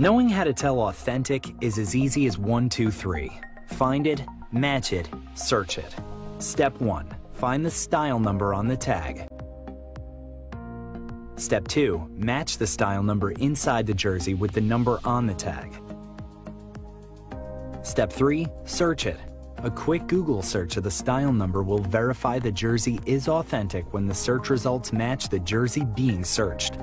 Knowing how to tell authentic is as easy as 1, 2, 3. Find it, match it, search it. Step 1. Find the style number on the tag. Step 2. Match the style number inside the jersey with the number on the tag. Step 3. Search it. A quick Google search of the style number will verify the jersey is authentic when the search results match the jersey being searched.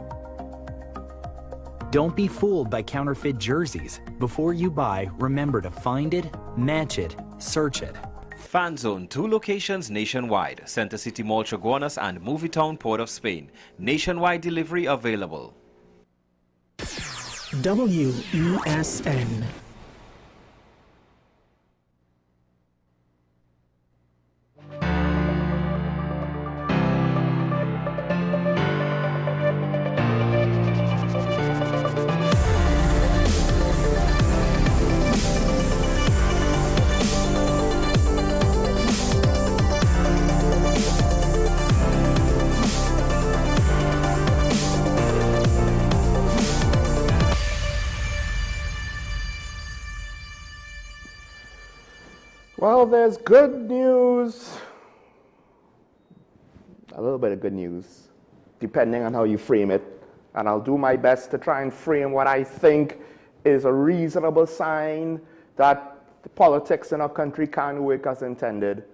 Don't be fooled by counterfeit jerseys. Before you buy, remember to find it, match it, search it. Fan Zone, 2 locations nationwide. Center City Mall, Chaguanas and Movietown, Port of Spain. Nationwide delivery available. WESN. Well, there's good news, a little bit of good news, depending on how you frame it. And I'll do my best to try and frame what I think is a reasonable sign that the politics in our country can work as intended.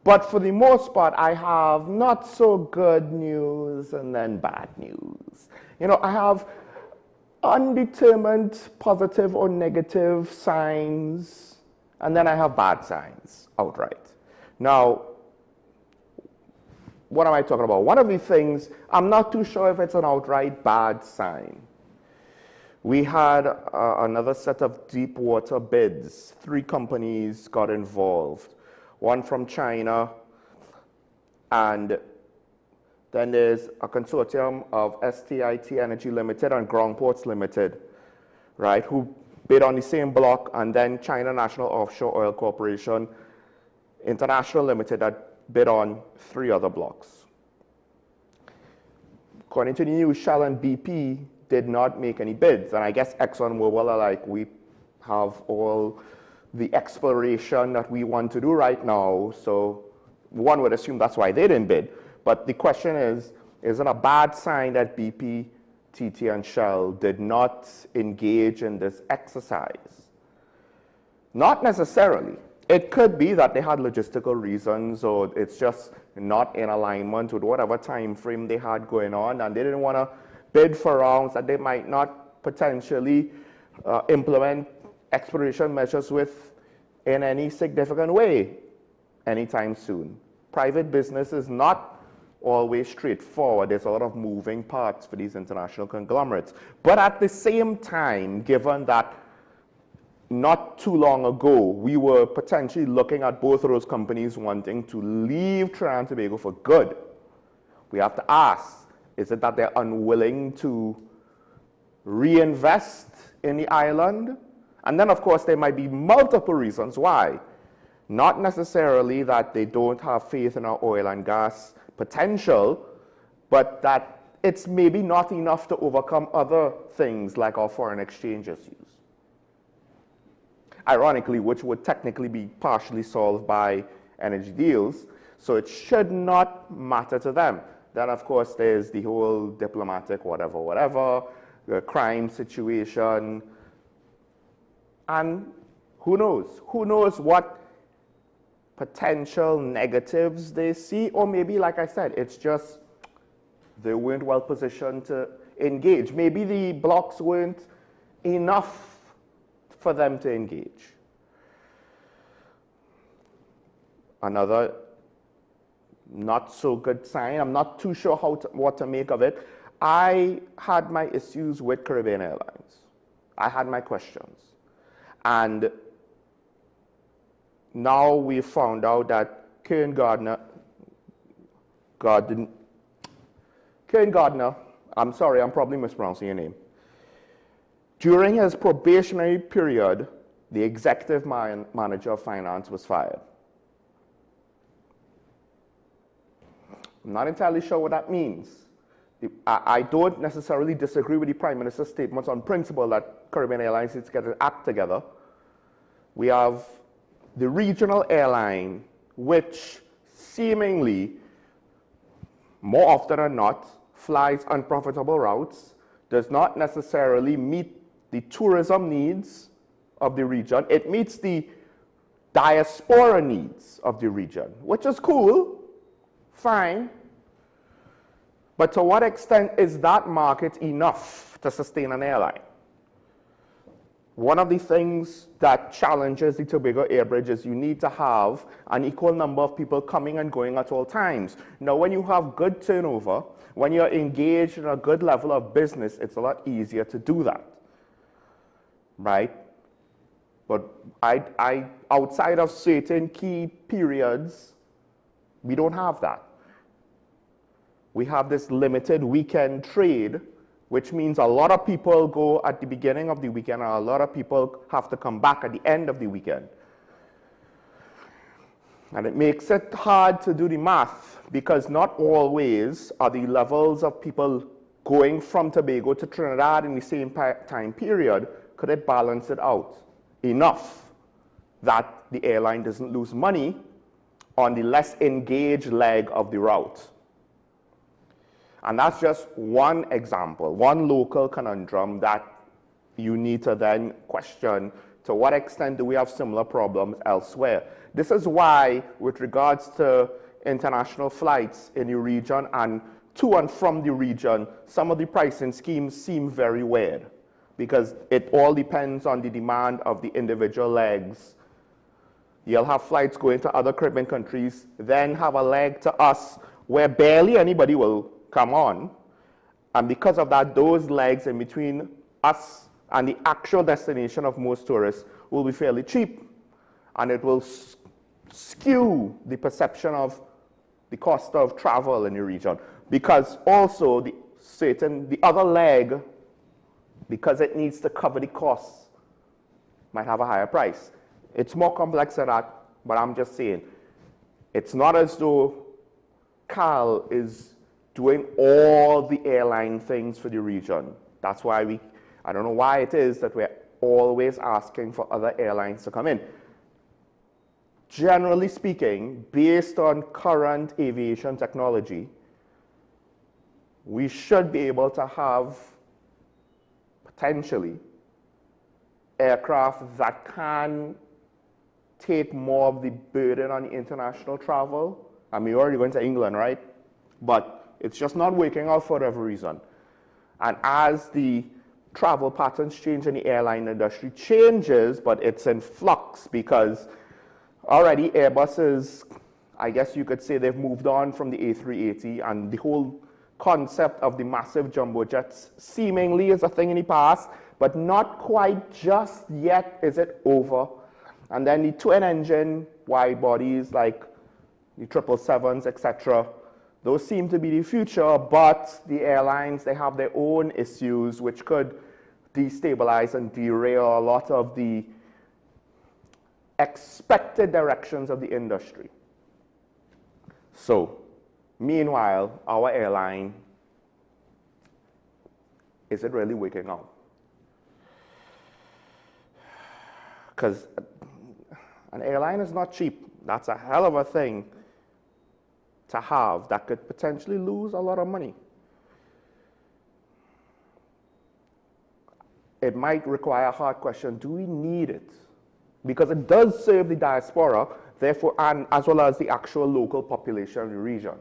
But for the most part, I have not so good news and then bad news. You know, I have undetermined positive or negative signs, and then I have bad signs outright. Now, what am I talking about? One of the things, I'm not too sure if it's an outright bad sign. We had another set of deep water bids. 3 companies got involved. One from China, and then there's a consortium of STIT Energy Limited and Ground Ports Limited, right, who bid on the same block, and then China National Offshore Oil Corporation International Limited that bid on 3 other blocks. According to the news, Shell and BP did not make any bids, and I guess ExxonMobil are like, we have all the exploration that we want to do right now, so one would assume that's why they didn't bid. But the question is it a bad sign that BP, TT, and Shell did not engage in this exercise? Not necessarily. It could be that they had logistical reasons, or it's just not in alignment with whatever time frame they had going on, and they didn't want to bid for rounds that they might not potentially implement exploration measures with in any significant way anytime soon. Private business is not always straightforward. There's a lot of moving parts for these international conglomerates. But at the same time, given that not too long ago, we were potentially looking at both of those companies wanting to leave Trinidad and Tobago for good, we have to ask, is it that they're unwilling to reinvest in the island? And then, of course, there might be multiple reasons why. Not necessarily that they don't have faith in our oil and gas potential, but that it's maybe not enough to overcome other things like our foreign exchange issues. Ironically, which would technically be partially solved by energy deals, so it should not matter to them. Then, of course, there's the whole diplomatic whatever, the crime situation, and who knows? Who knows what potential negatives they see, or maybe, like I said, it's just they weren't well positioned to engage. Maybe the blocks weren't enough for them to engage. Another not so good sign, I'm not too sure what to make of it. I had my issues with Caribbean Airlines. I had my questions. And now we found out that Karen Gardner, I'm sorry, I'm probably mispronouncing your name. During his probationary period, the executive manager of finance was fired. I'm not entirely sure what that means. I don't necessarily disagree with the Prime Minister's statements on principle that Caribbean Airlines needs to get an act together. We have the regional airline, which seemingly, more often than not, flies unprofitable routes, does not necessarily meet the tourism needs of the region. It meets the diaspora needs of the region, which is cool, fine. But to what extent is that market enough to sustain an airline? One of the things that challenges the Tobago Air Bridge is you need to have an equal number of people coming and going at all times. Now, when you have good turnover, when you're engaged in a good level of business, it's a lot easier to do that, right? But outside of certain key periods, we don't have that. We have this limited weekend trade, which means a lot of people go at the beginning of the weekend and a lot of people have to come back at the end of the weekend. And it makes it hard to do the math because not always are the levels of people going from Tobago to Trinidad in the same time period, could it balance it out enough that the airline doesn't lose money on the less engaged leg of the route. And that's just one example, one local conundrum that you need to then question to what extent do we have similar problems elsewhere. This is why, with regards to international flights in the region and to and from the region, some of the pricing schemes seem very weird because it all depends on the demand of the individual legs. You'll have flights going to other Caribbean countries, then have a leg to us where barely anybody will come on, and because of that, those legs in between us and the actual destination of most tourists will be fairly cheap, and it will skew the perception of the cost of travel in the region, because also the other leg, because it needs to cover the costs, might have a higher price. It's more complex than that, but I'm just saying, it's not as though CAL is doing all the airline things for the region. That's why I don't know why it is that we're always asking for other airlines to come in. Generally speaking, based on current aviation technology, we should be able to have potentially aircraft that can take more of the burden on the international travel. I mean, we're already going to England, right? But it's just not working out for whatever reason. And as the travel patterns change in the airline industry changes, but it's in flux because already Airbuses, I guess you could say they've moved on from the A380, and the whole concept of the massive jumbo jets seemingly is a thing in the past, but not quite just yet is it over. And then the twin-engine wide bodies like the 777s, etc., those seem to be the future, but the airlines, they have their own issues which could destabilize and derail a lot of the expected directions of the industry. So, meanwhile, our airline, is it really working out? Because an airline is not cheap. That's a hell of a thing to have that could potentially lose a lot of money. It might require a hard question, do we need it? Because it does serve the diaspora, therefore, and as well as the actual local population in the region,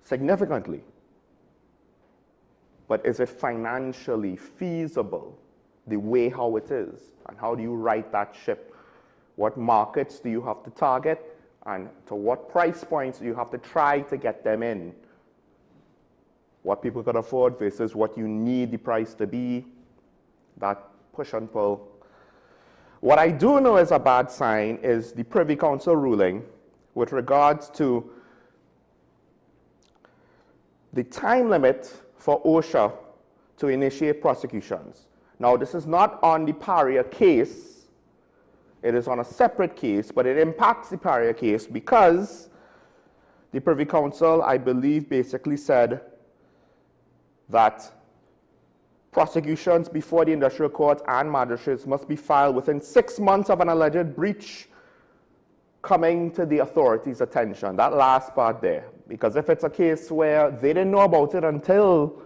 significantly. But is it financially feasible, the way how it is? And how do you right that ship? What markets do you have to target? And to what price points do you have to try to get them in? What people can afford versus what you need the price to be, that push and pull. What I do know is a bad sign is the Privy Council ruling with regards to the time limit for OSHA to initiate prosecutions. Now, this is not on the Paria case. It is on a separate case, but it impacts the Paria case because the Privy Council, I believe, basically said that prosecutions before the industrial court and magistrates must be filed within 6 months of an alleged breach coming to the authorities' attention. That last part there. Because if it's a case where they didn't know about it until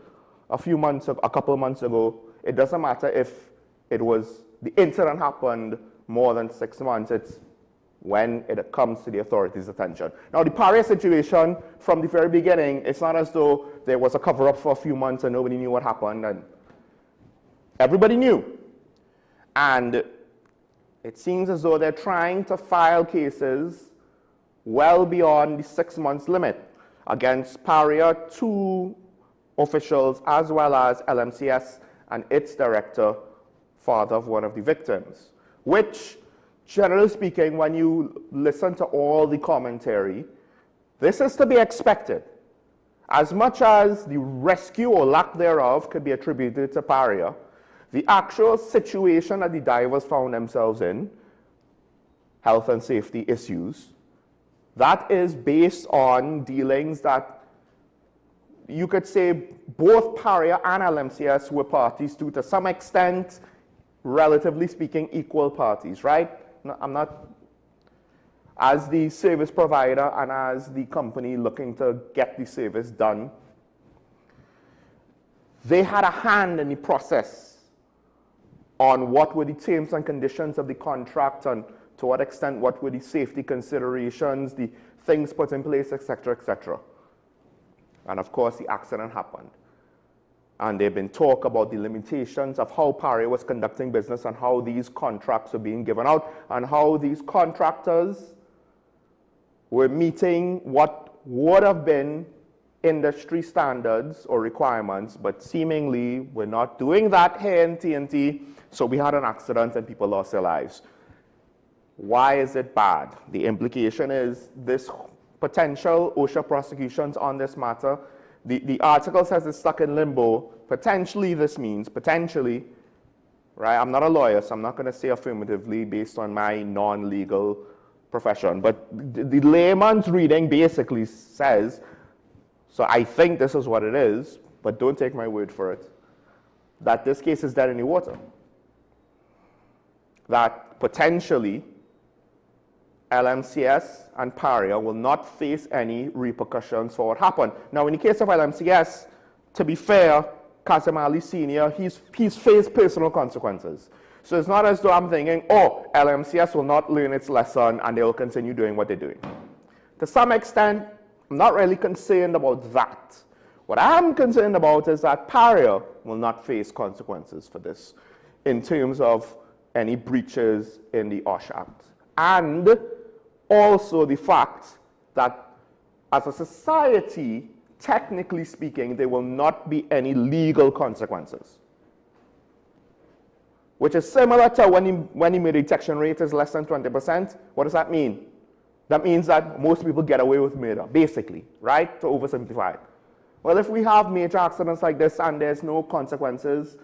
a couple of months ago, it doesn't matter if the incident happened more than 6 months, it's when it comes to the authorities' attention. Now, the Paria situation, from the very beginning, it's not as though there was a cover-up for a few months and nobody knew what happened, and everybody knew. And it seems as though they're trying to file cases well beyond the 6 months limit against Paria, 2 officials, as well as LMCS and its director, father of one of the victims, which, generally speaking, when you listen to all the commentary, this is to be expected. As much as the rescue or lack thereof could be attributed to Paria, the actual situation that the divers found themselves in, health and safety issues, that is based on dealings that you could say both Paria and LMCS were parties to some extent, relatively speaking, equal parties, right? I'm not, as the service provider and as the company looking to get the service done, they had a hand in the process on what were the terms and conditions of the contract and to what extent what were the safety considerations, the things put in place, etc., etc. And of course, the accident happened. And there've been talk about the limitations of how Paria was conducting business and how these contracts were being given out and how these contractors were meeting what would have been industry standards or requirements, but seemingly we're not doing that here in TNT, so we had an accident and people lost their lives. Why is it bad? The implication is this potential OSHA prosecutions on this matter. The article says it's stuck in limbo. Potentially this means, potentially, right? I'm not a lawyer, so I'm not going to say affirmatively based on my non-legal profession. But the layman's reading basically says, so I think this is what it is, but don't take my word for it, that this case is dead in the water. That potentially LMCS and Paria will not face any repercussions for what happened. Now, in the case of LMCS, to be fair, Kazim Ali Sr., he's faced personal consequences. So it's not as though I'm thinking, oh, LMCS will not learn its lesson and they will continue doing what they're doing. To some extent, I'm not really concerned about that. What I'm concerned about is that Paria will not face consequences for this in terms of any breaches in the OSH Act. And also the fact that as a society, technically speaking, there will not be any legal consequences. Which is similar to when the murder detection rate is less than 20%. What does that mean? That means that most people get away with murder, basically, right? To oversimplify it. Well, if we have major accidents like this and there's no consequences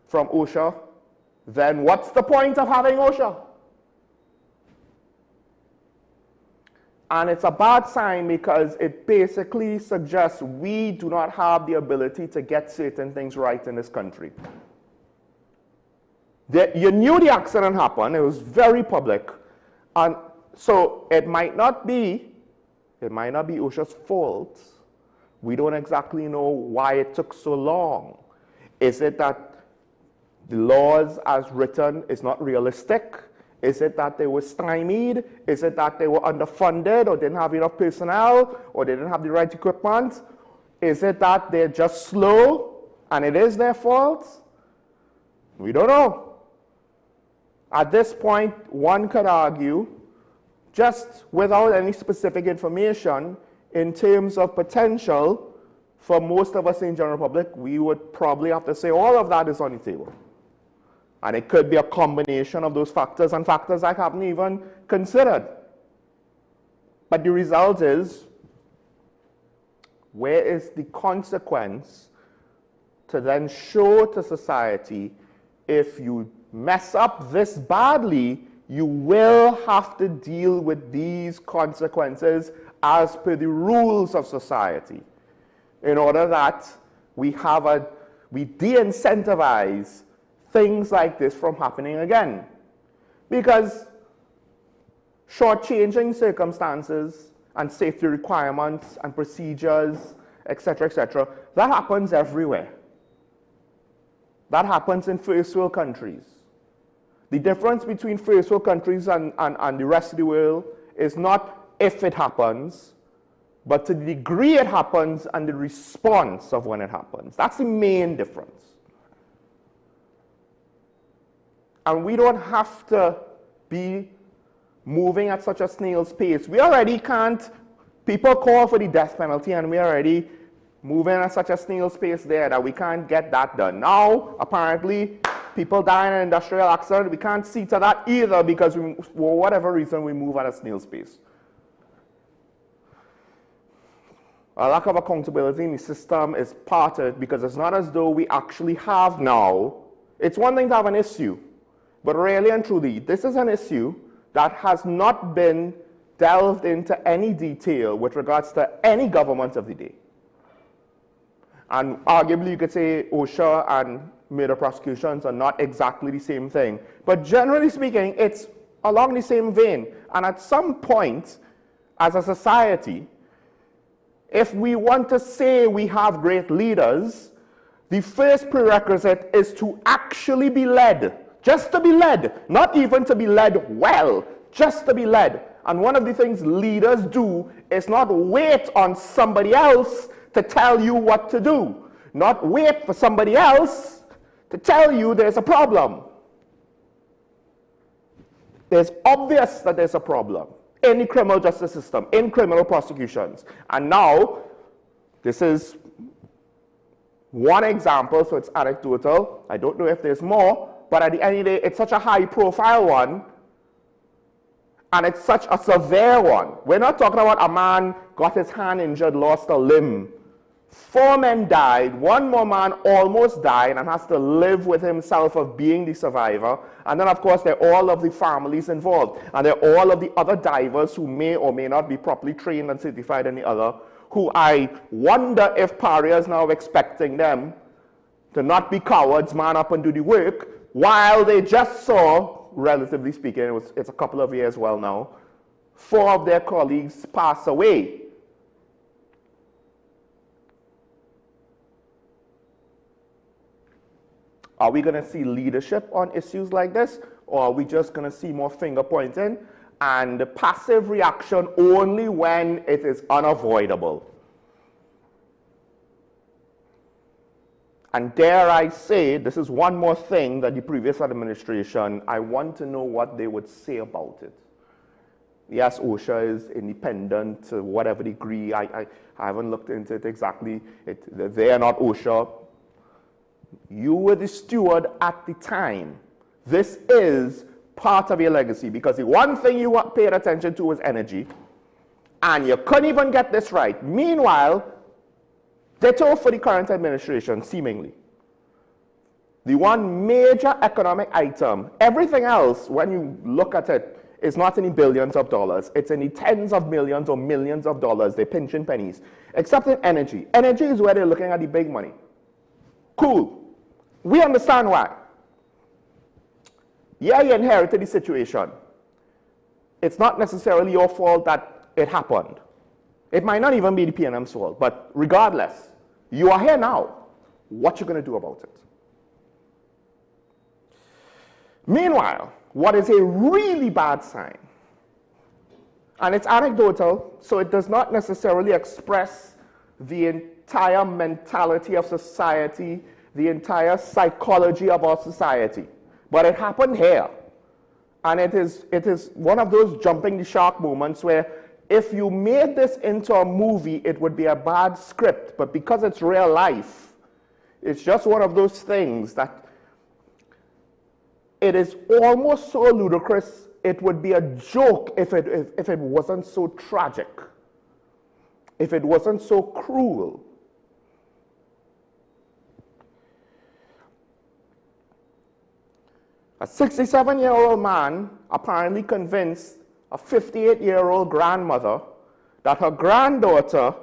from OSHA, then what's the point of having OSHA? And it's a bad sign because it basically suggests we do not have the ability to get certain things right in this country. You knew the accident happened, it was very public, and so it might not be OSHA's fault. We don't exactly know why it took so long. Is it that the laws as written is not realistic? Is it that they were stymied? Is it that they were underfunded or didn't have enough personnel or they didn't have the right equipment? Is it that they're just slow and it is their fault? We don't know. At this point, one could argue, just without any specific information, in terms of potential, for most of us in general public, we would probably have to say all of that is on the table. And it could be a combination of those factors and factors I haven't even considered. But the result is, where is the consequence to then show to society, if you mess up this badly, you will have to deal with these consequences as per the rules of society, in order that we de-incentivize things like this from happening again. Because shortchanging circumstances and safety requirements and procedures, etc., that happens everywhere. That happens in first world countries. The difference between first world countries and the rest of the world is not if it happens, but to the degree it happens and the response of when it happens. That's the main difference. And we don't have to be moving at such a snail's pace. We already can't, people call for the death penalty and we're already moving at such a snail's pace there that we can't get that done. Now, apparently, people die in an industrial accident. We can't see to that either because for whatever reason we move at a snail's pace. A lack of accountability in the system is part of it because it's not as though we actually have now. It's one thing to have an issue, but really and truly, this is an issue that has not been delved into any detail with regards to any government of the day. And arguably you could say OSHA and murder prosecutions are not exactly the same thing. But generally speaking, it's along the same vein. And at some point, as a society, if we want to say we have great leaders, the first prerequisite is to actually be led. Just to be led. Not even to be led well. Just to be led. And one of the things leaders do is not wait on somebody else to tell you what to do. Not wait for somebody else to tell you there's a problem. It's obvious that there's a problem in the criminal justice system, in criminal prosecutions. And now, this is one example, so it's anecdotal. I don't know if there's more, but at the end of the day, it's such a high-profile one, and it's such a severe one. We're not talking about a man got his hand injured, lost a limb. 4 men died, 1 more man almost died and has to live with himself of being the survivor. And then of course there are all of the families involved. And there are all of the other divers who may or may not be properly trained and certified in the other, who I wonder if PARIA is now expecting them to not be cowards, man up and do the work, while they just saw, relatively speaking, it's a couple of years well now, 4 of their colleagues pass away. Are we going to see leadership on issues like this, or are we just going to see more finger pointing and passive reaction only when it is unavoidable? And dare I say, this is one more thing that the previous administration, I want to know what they would say about it. Yes, OSHA is independent to whatever degree. I haven't looked into it exactly. They are not OSHA. You were the steward at the time. This is part of your legacy, because the one thing you paid attention to was energy, and you couldn't even get this right. Meanwhile, ditto for the current administration, seemingly. The one major economic item, everything else, when you look at it, is not in the billions of dollars. It's in the tens of millions or millions of dollars. They're pinching pennies. Except in energy. Energy is where they're looking at the big money. Cool. We understand why. Yeah, you inherited the situation. It's not necessarily your fault that it happened. It might not even be the PNM's fault, but regardless, you are here now. What you going to do about it? Meanwhile, what is a really bad sign, and it's anecdotal, so it does not necessarily express the entire mentality of society, the entire psychology of our society. But it happened here. And it is one of those jumping the shark moments where if you made this into a movie, it would be a bad script. But because it's real life, it's just one of those things that it is almost so ludicrous, it would be a joke if it wasn't so tragic, if it wasn't so cruel. A 67-year-old man apparently convinced a 58-year-old grandmother that her granddaughter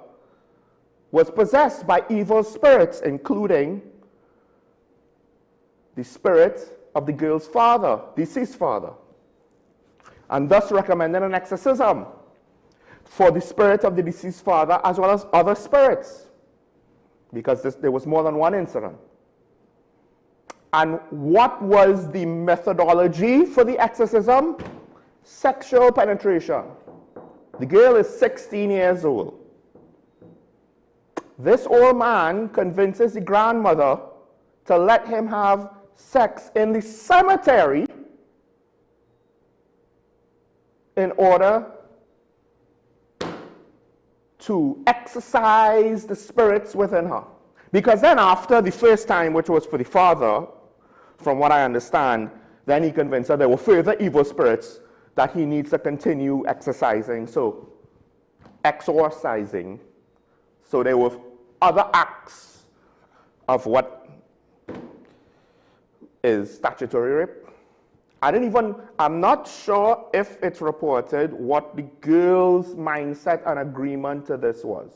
was possessed by evil spirits, including the spirit of the girl's father, deceased father, and thus recommended an exorcism for the spirit of the deceased father as well as other spirits, because there was more than one incident. And what was the methodology for the exorcism? Sexual penetration. The girl is 16 years old. This old man convinces the grandmother to let him have sex in the cemetery in order to exorcise the spirits within her. Because then after the first time, which was for the father, from what I understand, then he convinced her there were further evil spirits that he needs to continue exorcising, so exorcising. So there were other acts of what is statutory rape. I'm not sure if it's reported what the girl's mindset and agreement to this was.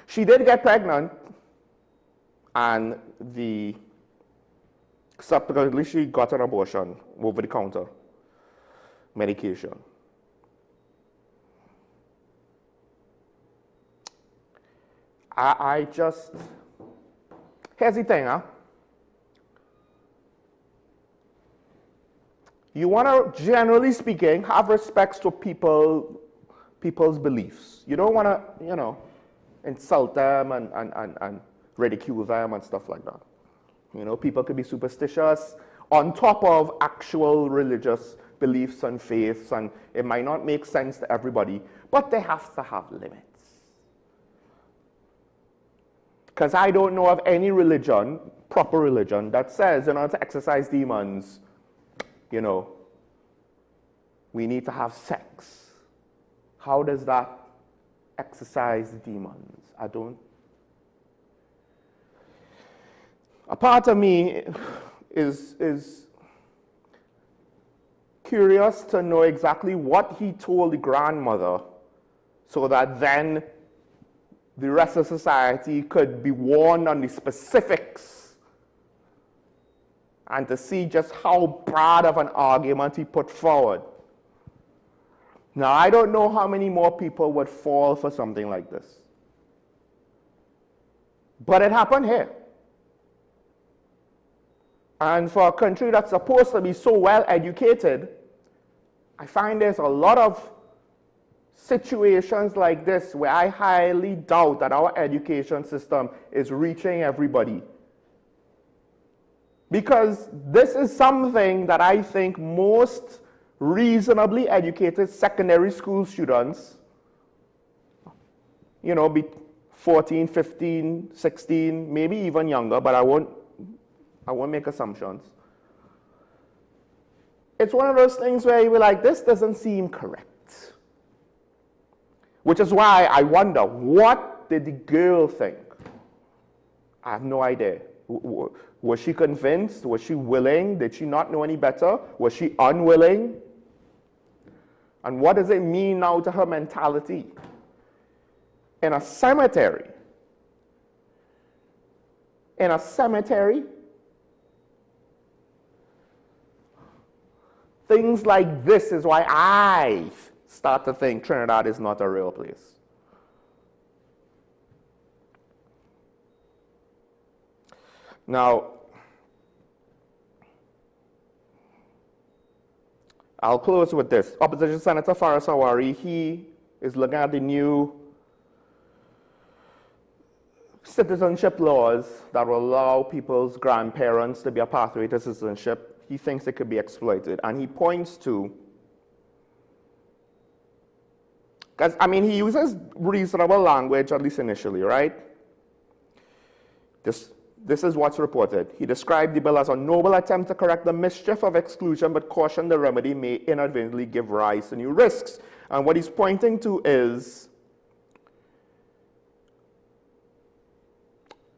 She did get pregnant, and subsequently she got an abortion, over-the-counter medication. Here's the thing, You want to, generally speaking, have respect to people's beliefs. You don't want to, insult them and ridicule them and stuff like that. People could be superstitious on top of actual religious beliefs and faiths, and it might not make sense to everybody, but they have to have limits. Because I don't know of any religion, proper religion, that says in order to exorcise demons, we need to have sex. How does that exorcise demons? A part of me is curious to know exactly what he told the grandmother so that then the rest of society could be warned on the specifics and to see just how bad of an argument he put forward. Now, I don't know how many more people would fall for something like this. But it happened here. And for a country that's supposed to be so well educated, I find there's a lot of situations like this where I highly doubt that our education system is reaching everybody. Because this is something that I think most reasonably educated secondary school students, be 14, 15, 16, maybe even younger, but I won't make assumptions. It's one of those things where you're like, this doesn't seem correct. Which is why I wonder, what did the girl think? I have no idea. Was she convinced? Was she willing? Did she not know any better? Was she unwilling? And what does it mean now to her mentality? In a cemetery. In a cemetery? Things like this is why I start to think Trinidad is not a real place. Now, I'll close with this. Opposition Senator Faris Awari, he is looking at the new citizenship laws that will allow people's grandparents to be a pathway to citizenship. He thinks it could be exploited. And he points to, because, he uses reasonable language, at least initially, right? This is what's reported. He described the bill as a noble attempt to correct the mischief of exclusion, but cautioned the remedy may inadvertently give rise to new risks. And what he's pointing to is,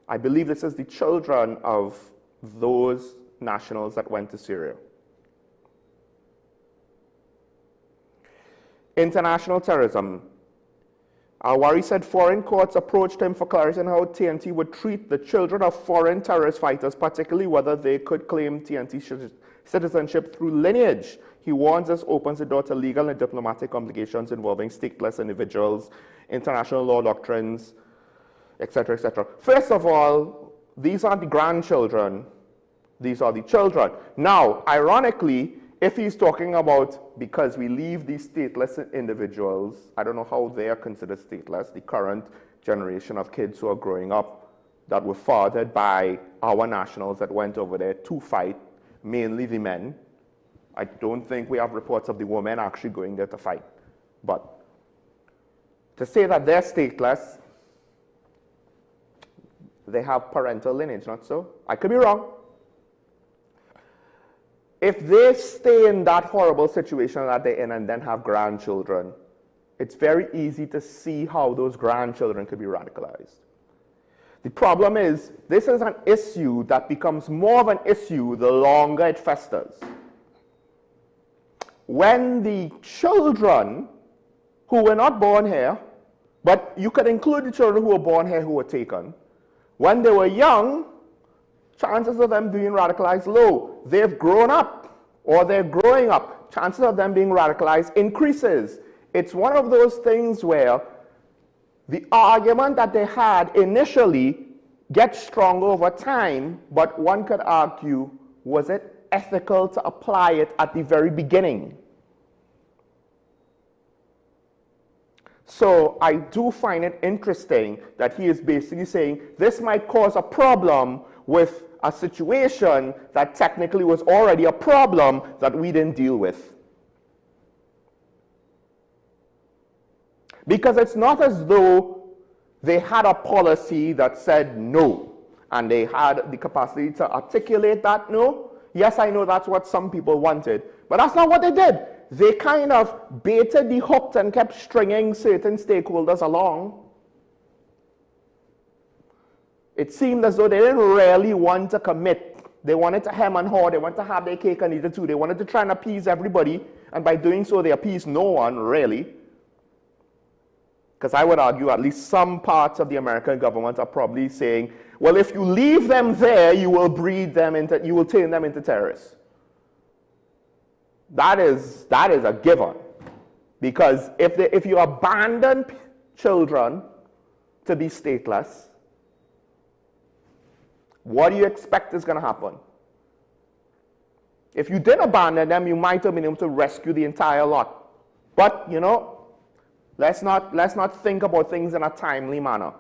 I believe this is the children of those nationals that went to Syria. International terrorism. Awari said foreign courts approached him for clarity on how TNT would treat the children of foreign terrorist fighters, particularly whether they could claim TNT citizenship through lineage. He warns this opens the door to legal and diplomatic complications involving stateless individuals, international law doctrines, etc., etc. First of all, these aren't the grandchildren. These are the children. Now, ironically, if he's talking about because we leave these stateless individuals, I don't know how they are considered stateless, the current generation of kids who are growing up that were fathered by our nationals that went over there to fight, mainly the men. I don't think we have reports of the women actually going there to fight. But to say that they're stateless, they have parental lineage, not so? I could be wrong. If they stay in that horrible situation that they're in and then have grandchildren, it's very easy to see how those grandchildren could be radicalized. The problem is, this is an issue that becomes more of an issue the longer it festers. When the children who were not born here, but you could include the children who were born here who were taken, when they were young, chances of them being radicalized low. They've grown up or they're growing up. Chances of them being radicalized increases. It's one of those things where the argument that they had initially gets stronger over time, but one could argue, was it ethical to apply it at the very beginning? So I do find it interesting that he is basically saying this might cause a problem with a situation that technically was already a problem that we didn't deal with. Because it's not as though they had a policy that said no, and they had the capacity to articulate that no. Yes, I know that's what some people wanted, but that's not what they did. They kind of baited the hook and kept stringing certain stakeholders along. It seemed as though they didn't really want to commit. They wanted to hem and haw. They wanted to have their cake and eat it too. They wanted to try and appease everybody, and by doing so, they appeased no one, really. Because I would argue at least some parts of the American government are probably saying, well, if you leave them there, you will turn them into terrorists. That is a given. Because if you abandon children to be stateless, what do you expect is going to happen? If you did abandon them, you might have been able to rescue the entire lot. But, you know, let's not think about things in a timely manner.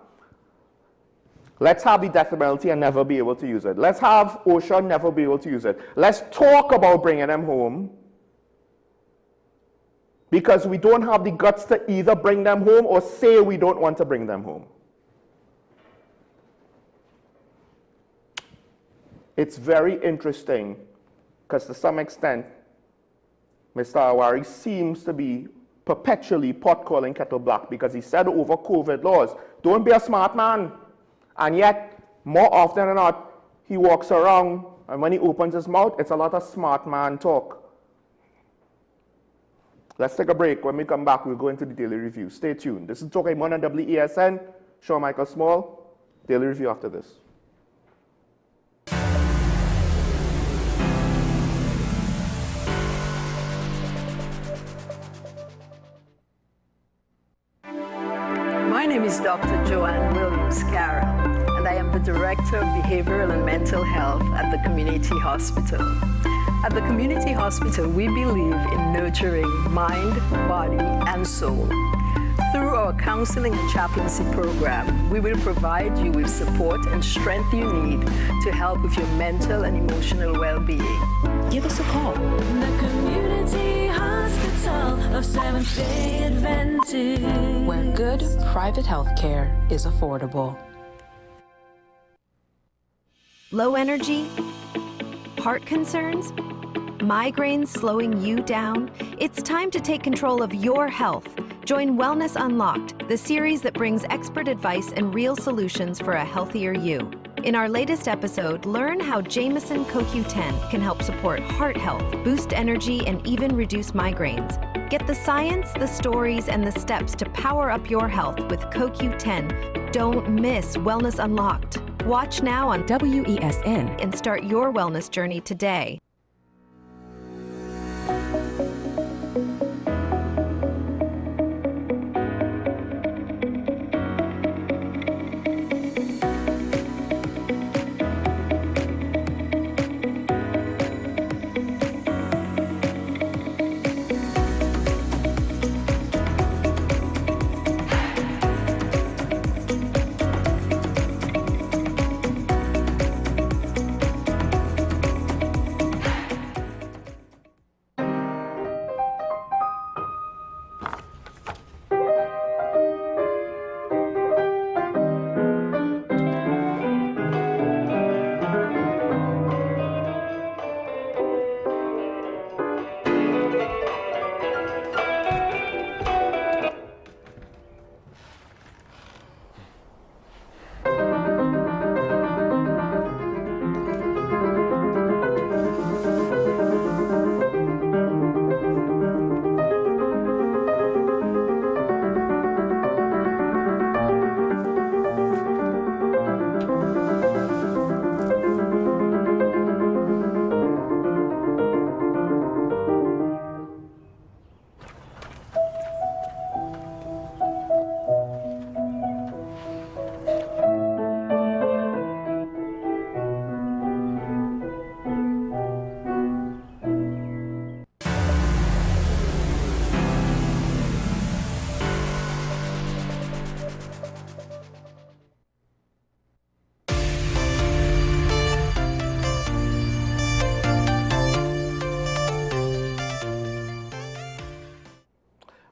Let's have the death penalty and never be able to use it. Let's have OSHA never be able to use it. Let's talk about bringing them home, because we don't have the guts to either bring them home or say we don't want to bring them home. It's very interesting because to some extent, Mr. Awari seems to be perpetually pot-calling kettle black, because he said over COVID laws, don't be a smart man. And yet, more often than not, he walks around and when he opens his mouth, it's a lot of smart man talk. Let's take a break. When we come back, we'll go into the daily review. Stay tuned. This is Talk Mon on WESN. Sean Michael Small. Daily review after this. My name is Dr. Joanne Williams-Carroll, and I am the Director of Behavioral and Mental Health at the Community Hospital. At the Community Hospital, we believe in nurturing mind, body, and soul. Through our counseling and chaplaincy program, we will provide you with support and strength you need to help with your mental and emotional well-being. Give us a call. The Community Hospital of Seventh-day Adventist, where good private health care is affordable. Low energy? Heart concerns? Migraines slowing you down? It's time to take control of your health. Join Wellness Unlocked, the series that brings expert advice and real solutions for a healthier you. In our latest episode, learn how Jameson CoQ10 can help support heart health, boost energy, and even reduce migraines. Get the science, the stories, and the steps to power up your health with CoQ10. Don't miss Wellness Unlocked. Watch now on WESN and start your wellness journey today.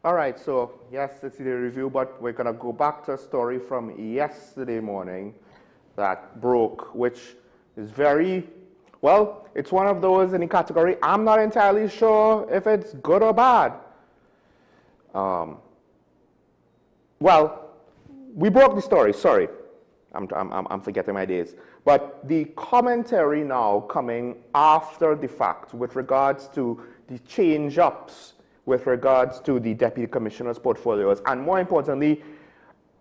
All right, so yes, it's the review, but we're going to go back to a story from yesterday morning that broke, which is very, well, it's one of those in the category, I'm not entirely sure if it's good or bad. Well, we broke the story, sorry. I'm forgetting my days. But the commentary now coming after the fact with regards to the change-ups with regards to the Deputy Commissioner's portfolios, and more importantly,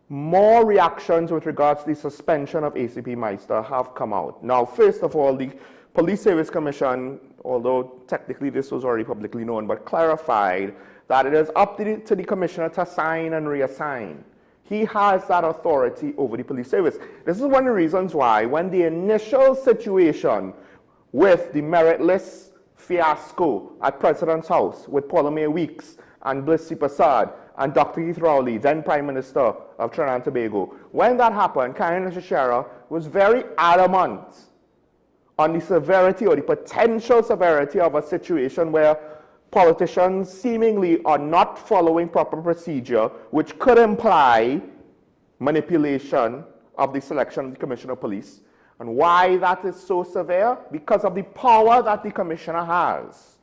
more reactions with regards to the suspension of ACP Meister have come out. Now, first of all, the Police Service Commission, although technically this was already publicly known, but clarified that it is up to the Commissioner to assign and reassign. He has that authority over the police service. This is one of the reasons why when the initial situation with the meritless fiasco at President's House with Pauline Weeks and Blissy Prasad and Dr. Keith Rowley, then Prime Minister of Trinidad and Tobago, when that happened, Karen Shishera was very adamant on the severity or the potential severity of a situation where politicians seemingly are not following proper procedure, which could imply manipulation of the selection of the Commissioner of Police. And why that is so severe? Because of the power that the Commissioner has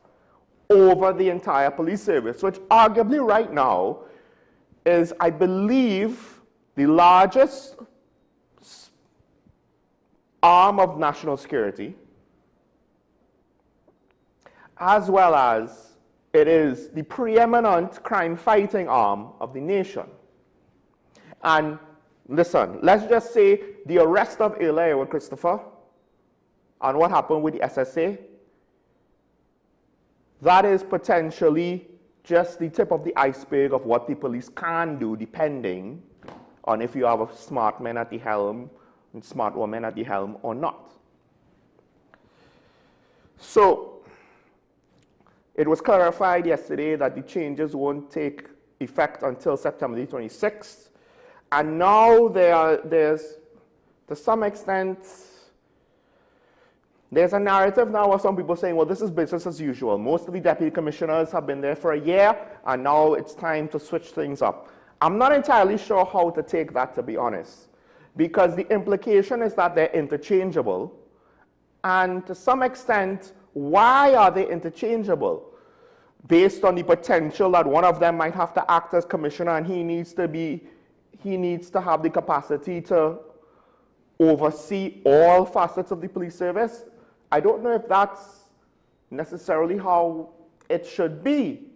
over the entire police service, which arguably right now is, I believe, the largest arm of national security, as well as it is the preeminent crime-fighting arm of the nation. And listen, let's just say the arrest of Airlink with Christopher and what happened with the SSA, that is potentially just the tip of the iceberg of what the police can do, depending on if you have a smart man at the helm and smart woman at the helm or not. So it was clarified yesterday that the changes won't take effect until September the 26th. And now there's, to some extent, there's a narrative now of some people saying, well, this is business as usual. Most of the deputy commissioners have been there for a year, and now it's time to switch things up. I'm not entirely sure how to take that, to be honest, because the implication is that they're interchangeable. And to some extent, why are they interchangeable? Based on the potential that one of them might have to act as commissioner, and he needs to have the capacity to oversee all facets of the police service. I don't know if that's necessarily how it should be.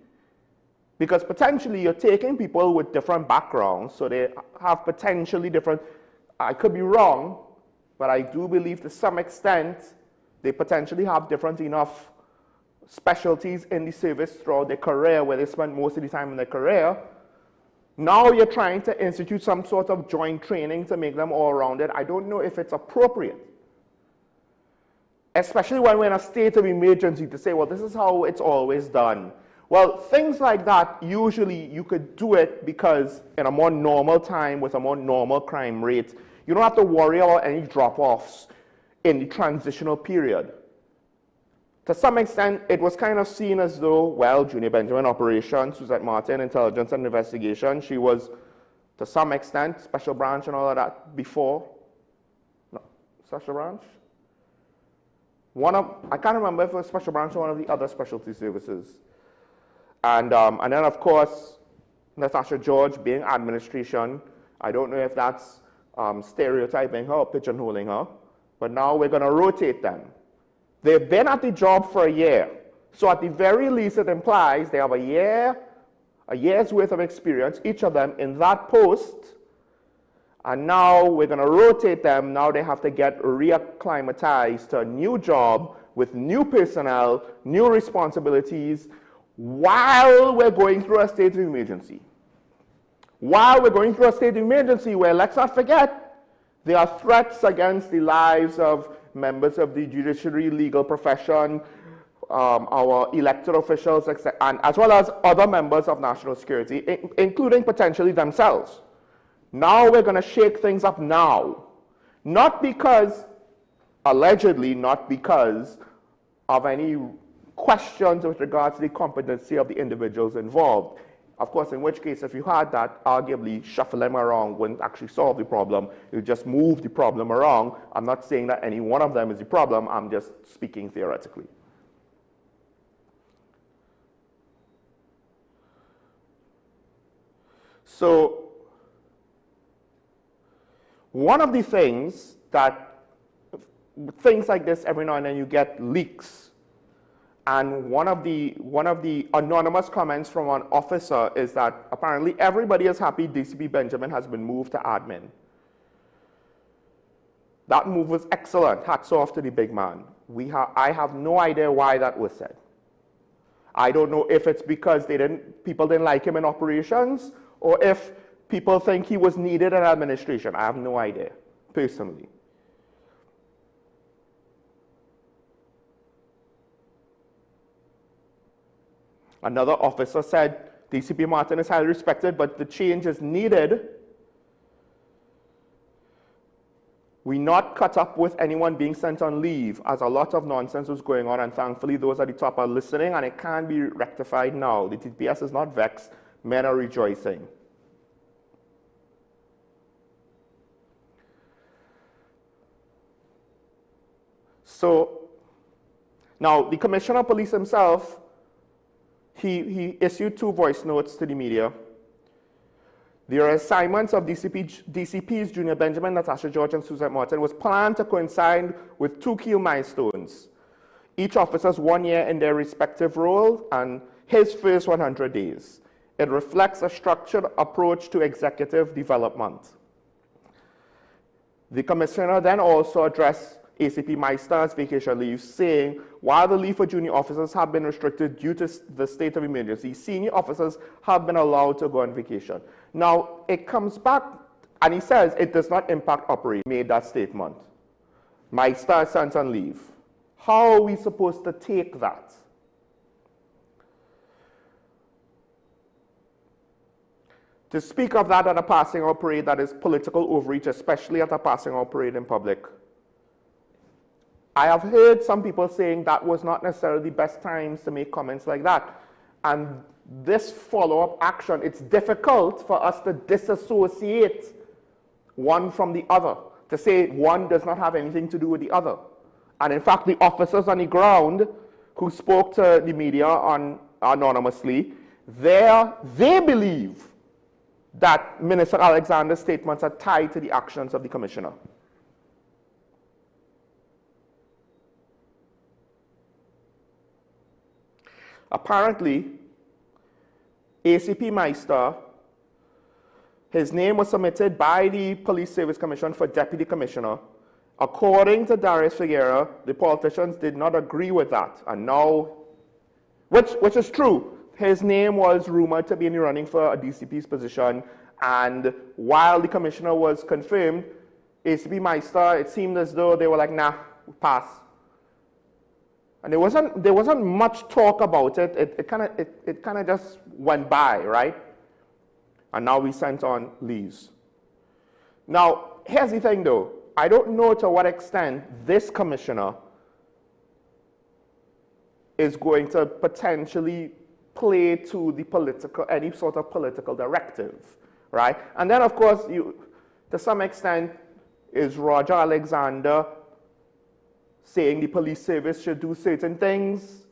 Because potentially you're taking people with different backgrounds, so they have potentially different, I could be wrong, but I do believe to some extent they potentially have different enough specialties in the service throughout their career where they spend most of the time in their career. Now you're trying to institute some sort of joint training to make them all-rounded. I don't know if it's appropriate. Especially when we're in a state of emergency to say, well, this is how it's always done. Well, things like that, usually you could do it because in a more normal time with a more normal crime rate, you don't have to worry about any drop-offs in the transitional period. To some extent, it was kind of seen as though, well, Junior Benjamin Operation, Suzette Martin, Intelligence and Investigation, she was, to some extent, Special Branch and all of that before. No, Special Branch? I can't remember if it was Special Branch or one of the other specialty services. And then, of course, Natasha George being administration. I don't know if that's stereotyping her or pigeonholing her, but now we're going to rotate them. They've been at the job for a year. So at the very least, it implies they have a year's worth of experience, each of them in that post. And now we're going to rotate them. Now they have to get reacclimatized to a new job with new personnel, new responsibilities, while we're going through a state of emergency. While we're going through a state of emergency where, let's not forget, there are threats against the lives of members of the judiciary, legal profession, our elected officials, and as well as other members of national security, including potentially themselves. Now we're going to shake things up now. Not because, allegedly, not because of any questions with regards to the competency of the individuals involved. Of course, in which case, if you had that, arguably shuffle them around wouldn't actually solve the problem. You just move the problem around. I'm not saying that any one of them is the problem. I'm just speaking theoretically. So, one of the things like this, every now and then you get leaks. And one of the anonymous comments from an officer is that apparently everybody is happy DCP Benjamin has been moved to admin. That move was excellent. Hats off to the big man. I have no idea why that was said. I don't know if it's because people didn't like him in operations, or if people think he was needed in administration. I have no idea, personally. Another officer said, DCP Martin is highly respected, but the change is needed. We not cut up with anyone being sent on leave, as a lot of nonsense was going on, and thankfully those at the top are listening, and it can be rectified now. The TPS is not vexed. Men are rejoicing. So, now the Commissioner of Police himself, he issued 2 voice notes to the media. The assignments of DCPs Junior Benjamin, Natasha George, and Suzette Martin was planned to coincide with 2 key milestones. Each officer's 1 year in their respective role and his first 100 days. It reflects a structured approach to executive development. The Commissioner then also addressed ACP Meister's vacation leave, saying, while the leave for junior officers have been restricted due to the state of emergency, senior officers have been allowed to go on vacation. Now, it comes back, and he says it does not impact operations. Made that statement. Meister is sent on leave. How are we supposed to take that? To speak of that at a passing out parade, that is political overreach, especially at a passing out parade in public. I have heard some people saying that was not necessarily the best times to make comments like that. And this follow-up action, it's difficult for us to disassociate one from the other, to say one does not have anything to do with the other. And in fact, the officers on the ground who spoke to the media anonymously, they believe that Minister Alexander's statements are tied to the actions of the Commissioner. Apparently, ACP Meister, his name was submitted by the Police Service Commission for Deputy Commissioner. According to Darius Figueira, the politicians did not agree with that. And now, which is true, his name was rumored to be in the running for a DCP's position. And while the commissioner was confirmed, ACP Meister, it seemed as though they were like, nah, pass. And there wasn't much talk about it. It kind of just went by, right? And now we sent on leaves. Now, here's the thing though. I don't know to what extent this commissioner is going to potentially play to the political, any sort of political directive, right? And then of course, to some extent, is Roger Alexander saying the police service should do certain things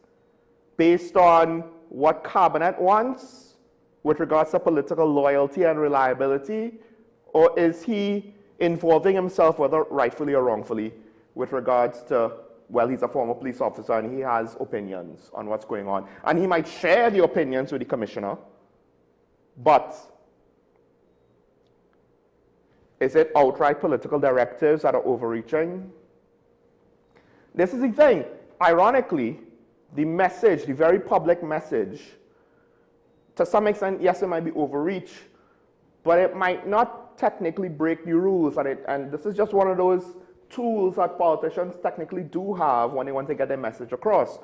based on what cabinet wants with regards to political loyalty and reliability? Or is he involving himself, whether rightfully or wrongfully, with regards to, well, he's a former police officer and he has opinions on what's going on. And he might share the opinions with the commissioner, but is it outright political directives that are overreaching? This is the thing. Ironically, the message, the very public message, to some extent, yes, it might be overreach, but it might not technically break the rules. And this is just one of those tools that politicians technically do have when they want to get their message across.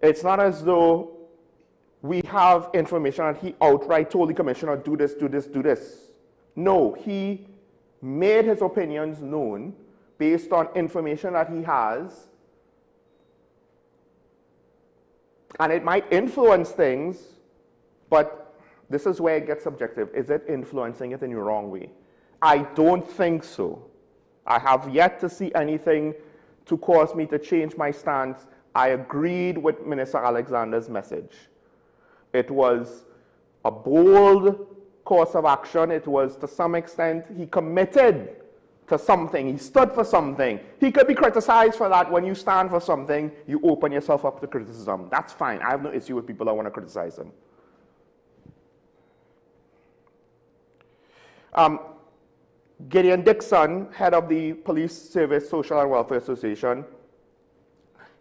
It's not as though we have information that he outright told the commissioner, do this, do this, do this. No, he made his opinions known based on information that he has, and it might influence things, but this is where it gets subjective. Is it influencing it in the wrong way? I don't think so. I have yet to see anything to cause me to change my stance. I agreed with Minister Alexander's message. It was a bold course of action. It was, to some extent, he committed to something. He stood for something. He could be criticized for that. When you stand for something, you open yourself up to criticism. That's fine. I have no issue with people that want to criticize him. Gideon Dixon, head of the Police Service Social and Welfare Association,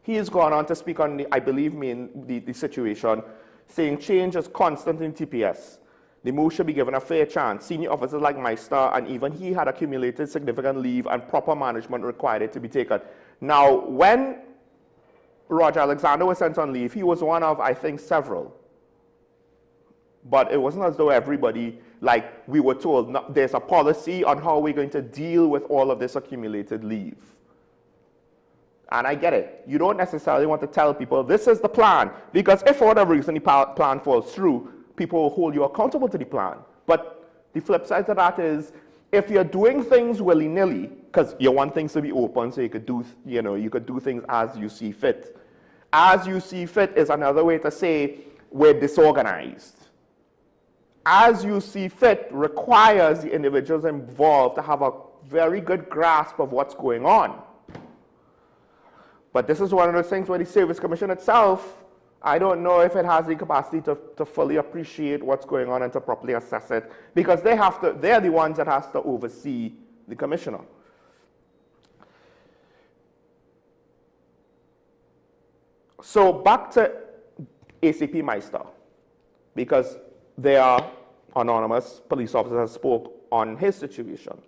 he has gone on to speak on, I believe, the situation, saying change is constant in TPS. The move should be given a fair chance. Senior officers like Meister, and even he had accumulated significant leave, and proper management required it to be taken. Now, when Roger Alexander was sent on leave, he was one of, I think, several. But it wasn't as though everybody, like we were told, no, there's a policy on how we're going to deal with all of this accumulated leave. And I get it. You don't necessarily want to tell people, this is the plan. Because if for whatever reason the plan falls through, people will hold you accountable to the plan. But the flip side to that is, if you're doing things willy-nilly, because you want things to be open so you could do, you could do things as you see fit. As you see fit is another way to say we're disorganized. As you see fit requires the individuals involved to have a very good grasp of what's going on. But this is one of those things where the Service Commission itself, I don't know if it has the capacity to fully appreciate what's going on and to properly assess it, because they're the ones that has to oversee the commissioner. So back to ACP Meister, because they are anonymous police officers spoke on his situation.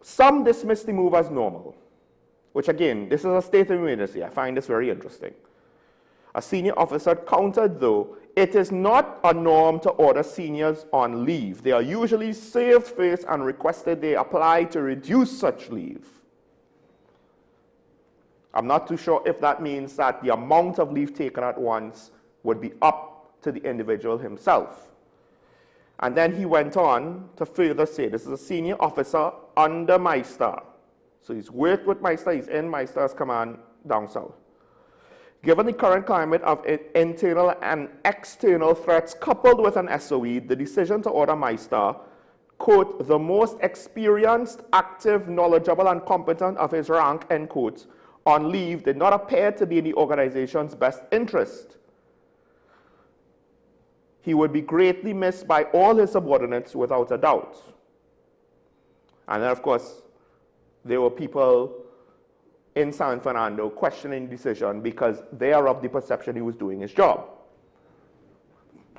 Some dismiss the move as normal, which again, this is a state of emergency. I find this very interesting. A senior officer countered, though, it is not a norm to order seniors on leave. They are usually served first and requested they apply to reduce such leave. I'm not too sure if that means that the amount of leave taken at once would be up to the individual himself. And then he went on to further say, this is a senior officer under Meister. So he's worked with Meister, he's in Meister's command down south. Given the current climate of internal and external threats coupled with an SOE, the decision to order Meister quote, the most experienced, active, knowledgeable, and competent of his rank, end quote, on leave did not appear to be in the organization's best interest. He would be greatly missed by all his subordinates without a doubt. And then, of course, there were people in San Fernando questioning the decision because they are of the perception he was doing his job.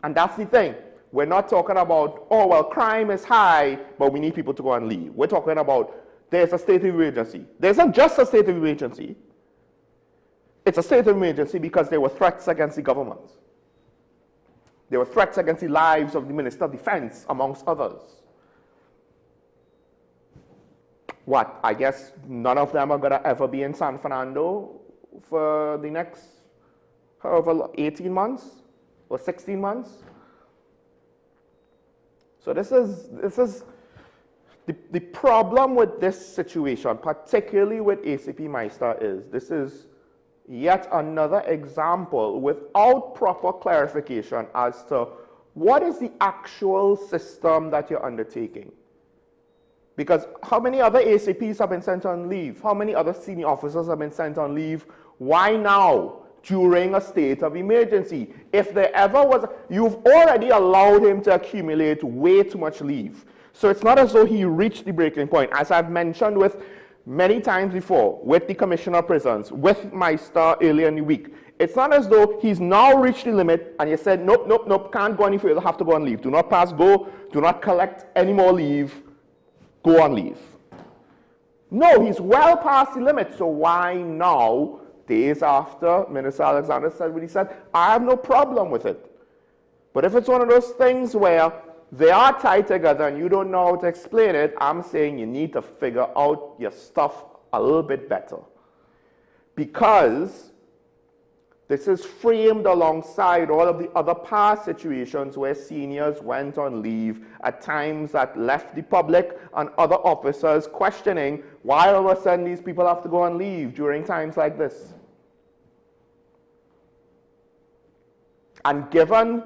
And that's the thing. We're not talking about, oh, well, crime is high, but we need people to go on leave. We're talking about there's a state of emergency. There's not just a state of emergency. It's a state of emergency because there were threats against the government. There were threats against the lives of the Minister of Defense, amongst others. What? I guess none of them are going to ever be in San Fernando for the next, however, 18 months or 16 months. So this is the problem with this situation, particularly with ACP Meister, is this is yet another example without proper clarification as to what is the actual system that you're undertaking. Because how many other ACPs have been sent on leave? How many other senior officers have been sent on leave? Why now, during a state of emergency? If there ever was, you've already allowed him to accumulate way too much leave. So it's not as though he reached the breaking point. As I've mentioned with many times before, with the Commissioner of Prisons, with Meister earlier in the week, it's not as though he's now reached the limit and you said, nope, nope, nope, can't go any further, have to go on leave. Do not pass go, do not collect any more leave, go on leave. No, he's well past the limit, so why now, days after Minister Alexander said what he said, I have no problem with it. But if it's one of those things where they are tied together and you don't know how to explain it, I'm saying you need to figure out your stuff a little bit better. Because this is framed alongside all of the other past situations where seniors went on leave at times that left the public and other officers questioning why all of a sudden these people have to go on leave during times like this. And given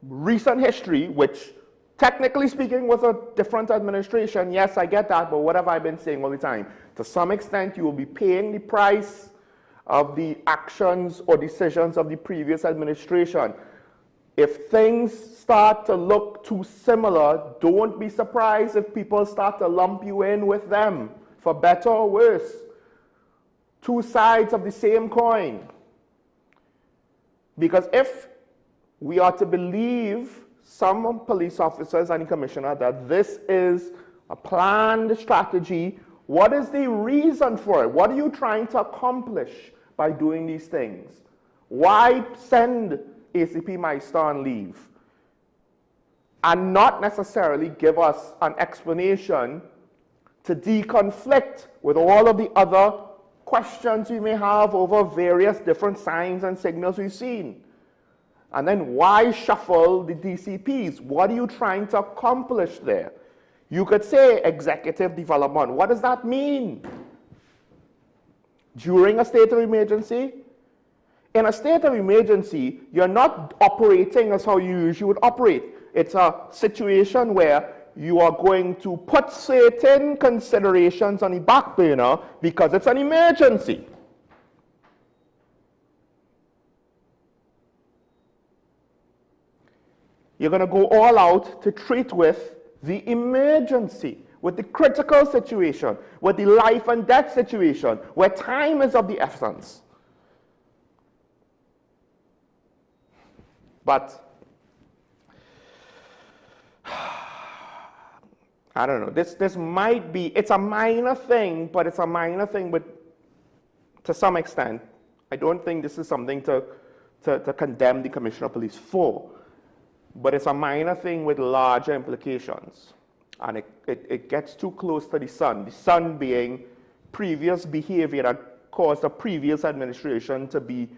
recent history, which technically speaking was a different administration, yes, I get that, but what have I been saying all the time? To some extent, you will be paying the price of the actions or decisions of the previous administration. If things start to look too similar, don't be surprised if people start to lump you in with them, for better or worse. Two sides of the same coin. Because if we are to believe some police officers and the commissioner that this is a planned strategy, what is the reason for it? What are you trying to accomplish by doing these things? Why send ACP Meister on leave and not necessarily give us an explanation to deconflict with all of the other questions we may have over various different signs and signals we've seen? And then why shuffle the DCPs? What are you trying to accomplish there? You could say executive development. What does that mean? During a state of emergency? In a state of emergency, you're not operating as how you usually would operate. It's a situation where you are going to put certain considerations on the back burner because it's an emergency. You're going to go all out to treat with the emergency, with the critical situation, with the life and death situation, where time is of the essence. But, I don't know, this might be, it's a minor thing, but it's a minor thing to some extent. I don't think this is something to condemn the Commissioner of Police for. But it's a minor thing with larger implications. And it gets too close to the sun being previous behavior that caused a previous administration to be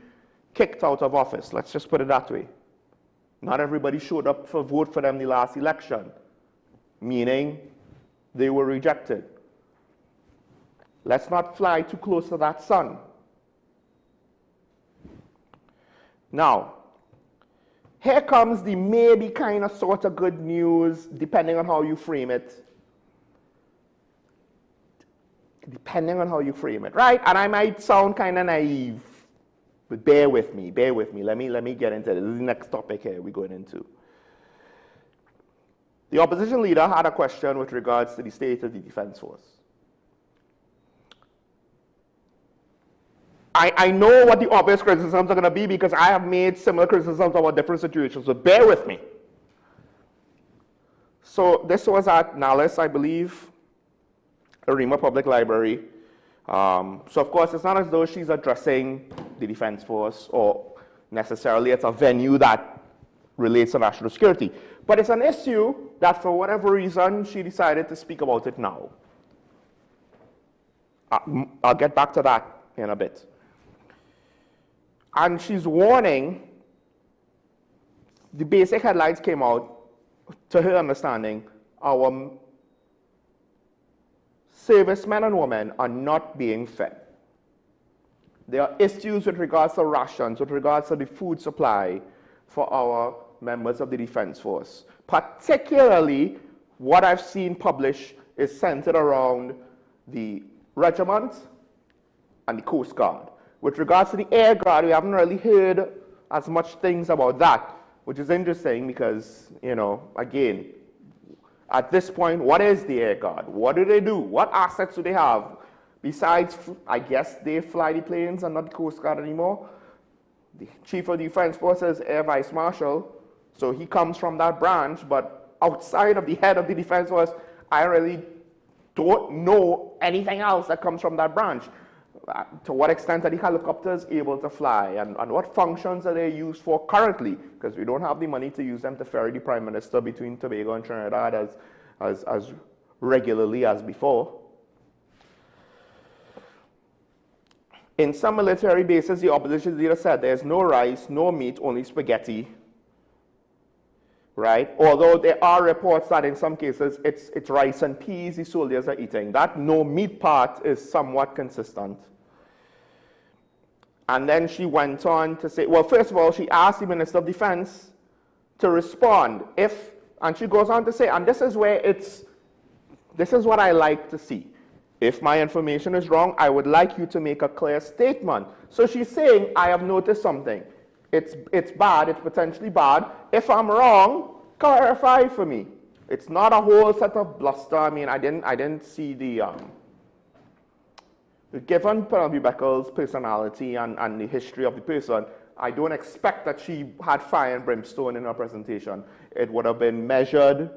kicked out of office. Let's just put it that way. Not everybody showed up for vote for them the last election, meaning they were rejected. Let's not fly too close to that sun. Now, Here comes the maybe kind of sort of good news, depending on how you frame it. Depending on how you frame it, right? And I might sound kind of naive, but bear with me, bear with me. Let me get into this. This is the next topic here we're going into. The opposition leader had a question with regards to the state of the Defense Force. I know what the obvious criticisms are going to be because I have made similar criticisms about different situations, so bear with me. So this was at Nallis, I believe, Arima Public Library. So of course, it's not as though she's addressing the Defense Force or necessarily it's a venue that relates to national security. But it's an issue that for whatever reason, she decided to speak about it now. I'll get back to that in a bit. And she's warning, the basic headlines came out, to her understanding, our servicemen and women are not being fed. There are issues with regards to rations, with regards to the food supply for our members of the Defense Force. Particularly, what I've seen published is centered around the regiment and the Coast Guard. With regards to the Air Guard, we haven't really heard as much things about that, which is interesting because, you know, again, at this point, what is the Air Guard? What do they do? What assets do they have? Besides, I guess they fly the planes and not the Coast Guard anymore. The Chief of the Defense Forces, Air Vice Marshal, so he comes from that branch, but outside of the head of the Defense Force, I really don't know anything else that comes from that branch. To what extent are the helicopters able to fly, and what functions are they used for currently? Because we don't have the money to use them to ferry the Prime Minister between Tobago and Trinidad as regularly as before. In some military bases, the opposition leader said there's no rice, no meat, only spaghetti. Right? Although there are reports that in some cases it's rice and peas the soldiers are eating. That no meat part is somewhat consistent. And then she went on to say, well, first of all, she asked the Minister of Defense to respond and she goes on to say, and this is what I like to see. If my information is wrong, I would like you to make a clear statement. So she's saying, I have noticed something. It's bad, it's potentially bad. If I'm wrong, clarify for me. It's not a whole set of bluster. I mean, I didn't see given Penelope Beckles' personality and the history of the person, I don't expect that she had fire and brimstone in her presentation. It would have been measured,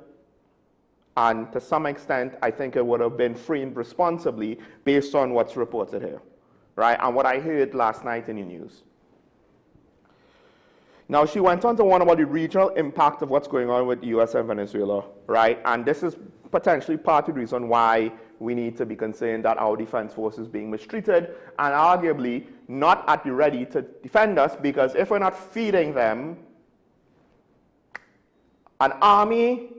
and to some extent, I think it would have been framed responsibly based on what's reported here, right? And what I heard last night in the news. Now, she went on to warn about the regional impact of what's going on with the U.S. and Venezuela, right? And this is potentially part of the reason why we need to be concerned that our defense force is being mistreated and arguably not at the ready to defend us, because if we're not feeding them, an army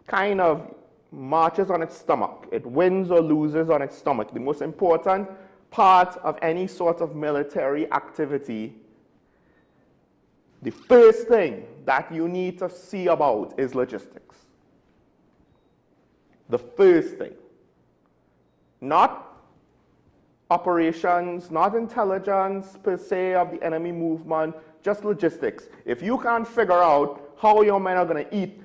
kind of marches on its stomach. It wins or loses on its stomach. The most important part of any sort of military activity, the first thing that you need to see about is logistics. The first thing. Not operations, not intelligence per se of the enemy movement, just logistics. If you can't figure out how your men are going to eat,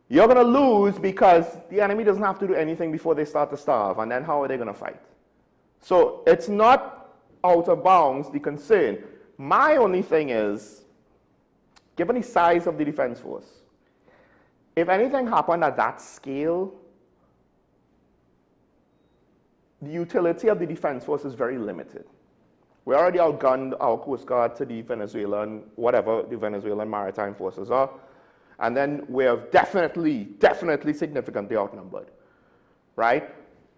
you're going to lose, because the enemy doesn't have to do anything before they start to starve, and then how are they going to fight? So it's not out of bounds, the concern. My only thing is, given the size of the defense force, if anything happened at that scale, the utility of the defense force is very limited. We already outgunned our Coast Guard to the Venezuelan, whatever the Venezuelan maritime forces are. And then we're definitely significantly outnumbered, right?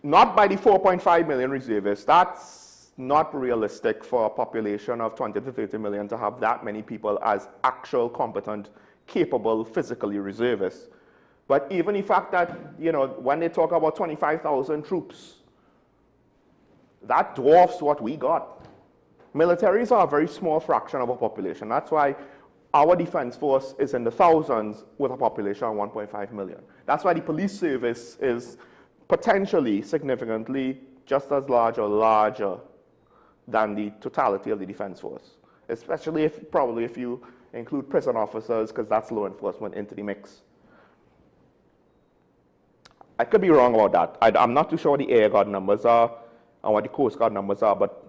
Not by the 4.5 million reservists. That's not realistic for a population of 20 to 30 million to have that many people as actual, competent, capable, physically reservists. But even the fact that, you know, when they talk about 25,000 troops, that dwarfs what we got. Militaries are a very small fraction of our population. That's why our defense force is in the thousands with a population of 1.5 million. That's why the police service is potentially significantly just as large or larger than the totality of the defense force, especially if you include prison officers, because that's law enforcement into the mix. I could be wrong about that. I'm not too sure what the Air Guard numbers are and what the Coast Guard numbers are, but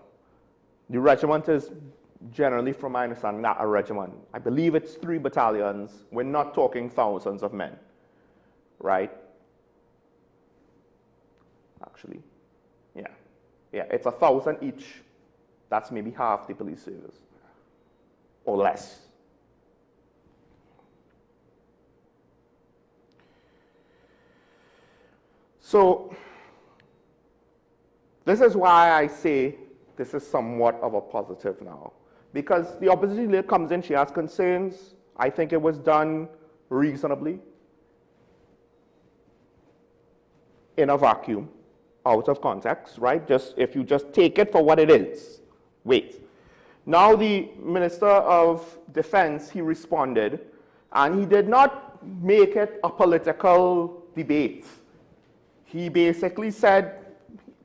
the regiment is generally, from my understanding, not a regiment. I believe it's 3 battalions. We're not talking thousands of men, right? Actually, yeah, it's 1,000 each. That's maybe half the police service, or less. So, this is why I say this is somewhat of a positive now. Because the opposition leader comes in, she has concerns. I think it was done reasonably, in a vacuum, out of context, right? If you just take it for what it is. Wait. Now the Minister of Defense, he responded, and he did not make it a political debate. He basically said,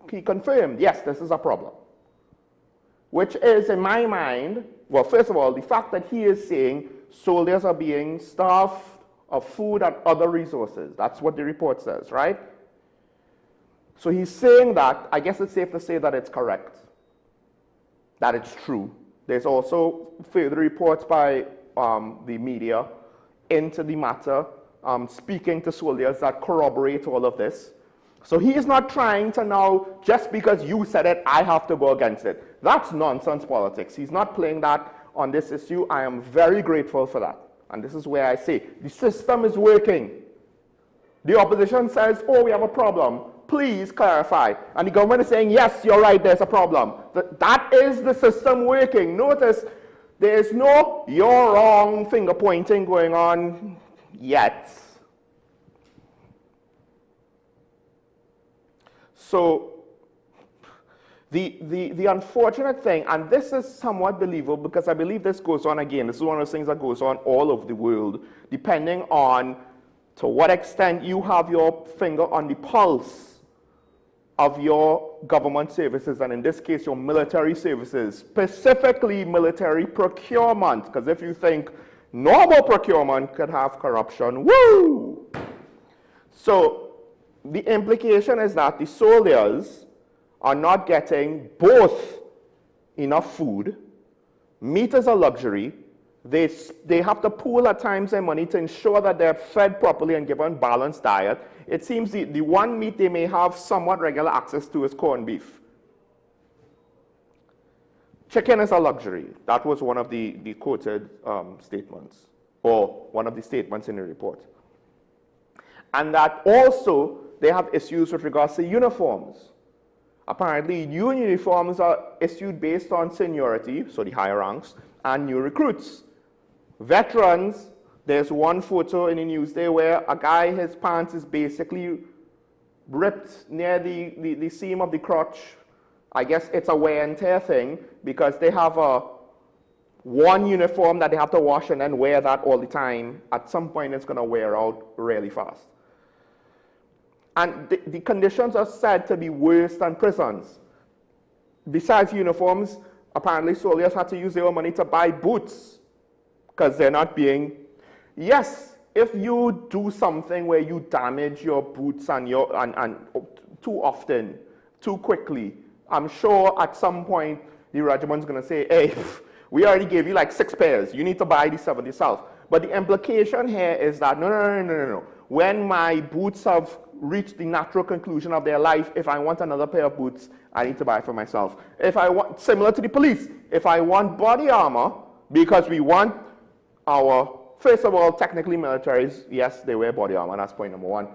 he confirmed, yes, this is a problem. Which is, in my mind, well, first of all, the fact that he is saying soldiers are being starved of food and other resources. That's what the report says, right? So he's saying that. I guess it's safe to say that it's correct, that it's true. There's also further reports by the media into the matter, speaking to soldiers that corroborate all of this. So he is not trying to now, just because you said it, I have to go against it. That's nonsense politics. He's not playing that on this issue. I am very grateful for that. And this is where I say, the system is working. The opposition says, oh, we have a problem. Please clarify. And the government is saying, yes, you're right, there's a problem. That is the system working. Notice, there is no you're wrong finger pointing going on yet. So the unfortunate thing, and this is somewhat believable because I believe this goes on again, this is one of those things that goes on all over the world, depending on to what extent you have your finger on the pulse of your government services, and in this case your military services, specifically military procurement, because if you think normal procurement could have corruption, woo! So the implication is that the soldiers are not getting both enough food, meat is a luxury, they have to pool at times their money to ensure that they're fed properly and given balanced diet. It seems the one meat they may have somewhat regular access to is corned beef. Chicken is a luxury. That was one of the quoted statements, or one of the statements in the report. And that also they have issues with regards to uniforms. Apparently, new uniforms are issued based on seniority, so the higher ranks, and new recruits. Veterans, there's one photo in the news there where a guy, his pants is basically ripped near the seam of the crotch. I guess it's a wear and tear thing because they have one uniform that they have to wash and then wear that all the time. At some point, it's going to wear out really fast. And the conditions are said to be worse than prisons. Besides uniforms, apparently soldiers had to use their own money to buy boots because they're not being... Yes, if you do something where you damage your boots and too often, too quickly, I'm sure at some point the regiment's going to say, hey, we already gave you like 6 pairs. You need to buy the 7 yourself. But the implication here is that, no. When my boots have reached the natural conclusion of their life, if I want another pair of boots, I need to buy for myself. If I want, similar to the police, if I want body armor, because we want our, first of all, technically militaries, yes, they wear body armor, that's point number 1.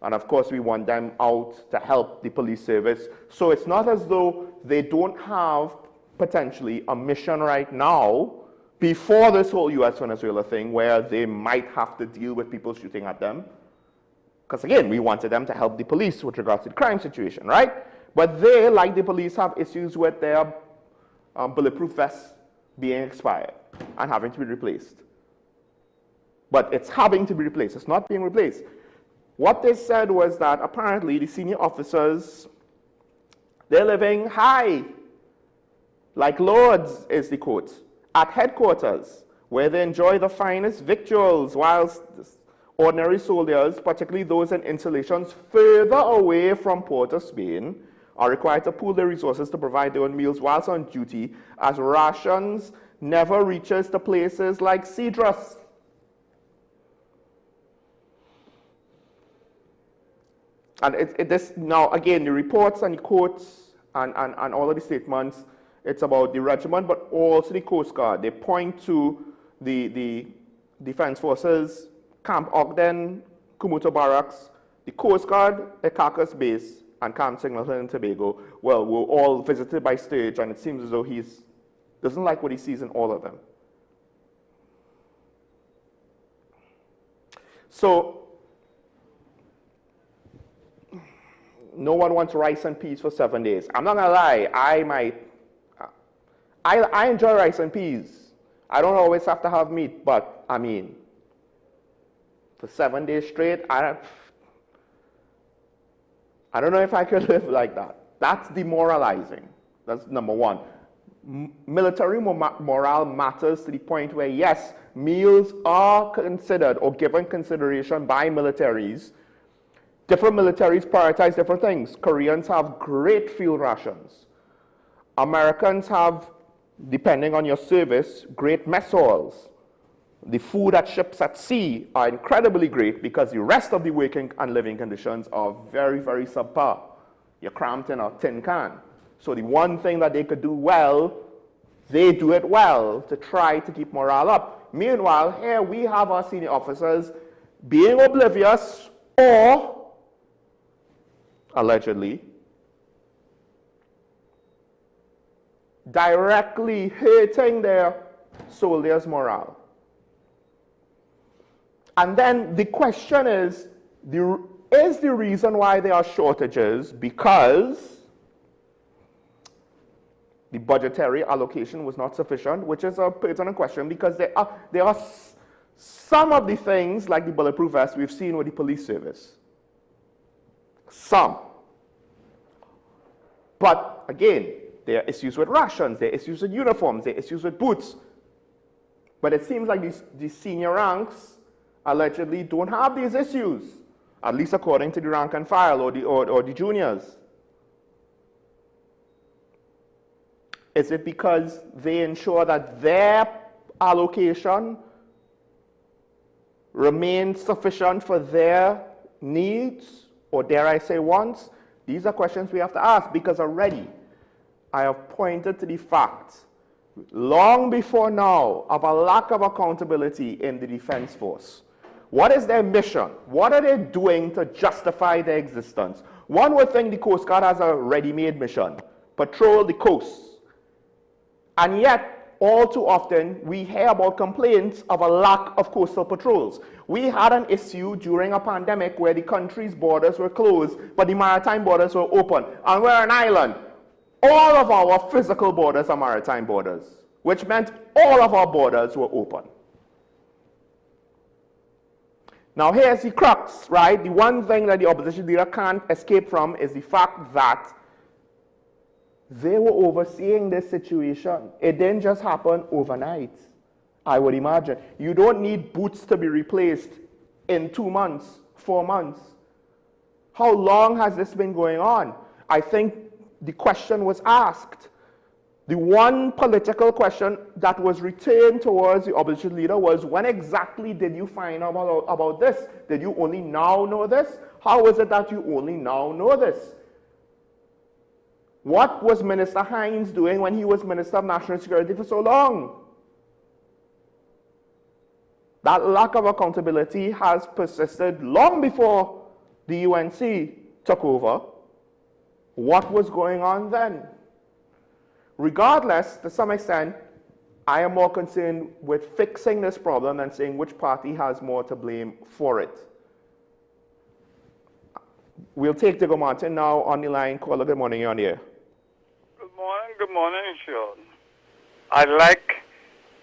And of course, we want them out to help the police service. So it's not as though they don't have potentially a mission right now before this whole US-Venezuela thing where they might have to deal with people shooting at them. Because again, we wanted them to help the police with regards to the crime situation, right? But they, like the police, have issues with their bulletproof vests being expired and having to be replaced. but it's having to be replaced. It's not being replaced. What they said was that apparently the senior officers, they're living high, like lords is the quote, at headquarters, where they enjoy the finest victuals, whilst ordinary soldiers, particularly those in installations further away from Port of Spain, are required to pool their resources to provide their own meals whilst on duty, as rations never reaches to places like Cedrus. And this now, again, the reports and the quotes and all of the statements, it's about the regiment, but also the Coast Guard. They point to the Defense Forces, Camp Ogden, Kumuto Barracks, the Coast Guard, Caracas Base, and Camp Singleton and Tobago. Well, were all visited by Sturge, and it seems as though he doesn't like what he sees in all of them. So, no one wants rice and peas for 7 days. I'm not gonna lie, I enjoy rice and peas. I don't always have to have meat, but I mean, for 7 days straight, I don't know if I could live like that. That's demoralizing. That's number one. Military morale matters to the point where, yes, meals are considered or given consideration by militaries. Different militaries prioritize different things. Koreans have great fuel rations. Americans have, depending on your service, great mess halls. The food at ships at sea are incredibly great because the rest of the working and living conditions are very, very subpar. You're cramped in a tin can. So the one thing that they could do well, they do it well to try to keep morale up. Meanwhile, here we have our senior officers being oblivious or, allegedly, directly hurting their soldiers' morale. And then the question is the reason why there are shortages because the budgetary allocation was not sufficient, which is a pertinent question because there are some of the things like the bulletproof vest we've seen with the police service. Some. But again, there are issues with rations, there are issues with uniforms, there are issues with boots. But it seems like these senior ranks allegedly don't have these issues, at least according to the rank and file or the juniors. Is it because they ensure that their allocation remains sufficient for their needs, or dare I say wants? These are questions we have to ask because already I have pointed to the fact, long before now, of a lack of accountability in the Defense Force. What is their mission? What are they doing to justify their existence? One would think the Coast Guard has a ready-made mission, patrol the coast. And yet, all too often, we hear about complaints of a lack of coastal patrols. We had an issue during a pandemic where the country's borders were closed, but the maritime borders were open. And we're an island. All of our physical borders are maritime borders, which meant all of our borders were open. Now here's the crux, right? The one thing that the opposition leader can't escape from is the fact that they were overseeing this situation. It didn't just happen overnight, I would imagine. You don't need boots to be replaced in 2 months, 4 months. How long has this been going on? I think the question was asked. The one political question that was returned towards the opposition leader was, when exactly did you find out about this? Did you only now know this? How is it that you only now know this? What was Minister Hines doing when he was Minister of National Security for so long? That lack of accountability has persisted long before the UNC took over. What was going on then? Regardless, to some extent, I am more concerned with fixing this problem than saying which party has more to blame for it. We'll take Diego Martin now on the line. Caller, good morning, you're on the air. Good morning, Sean. I like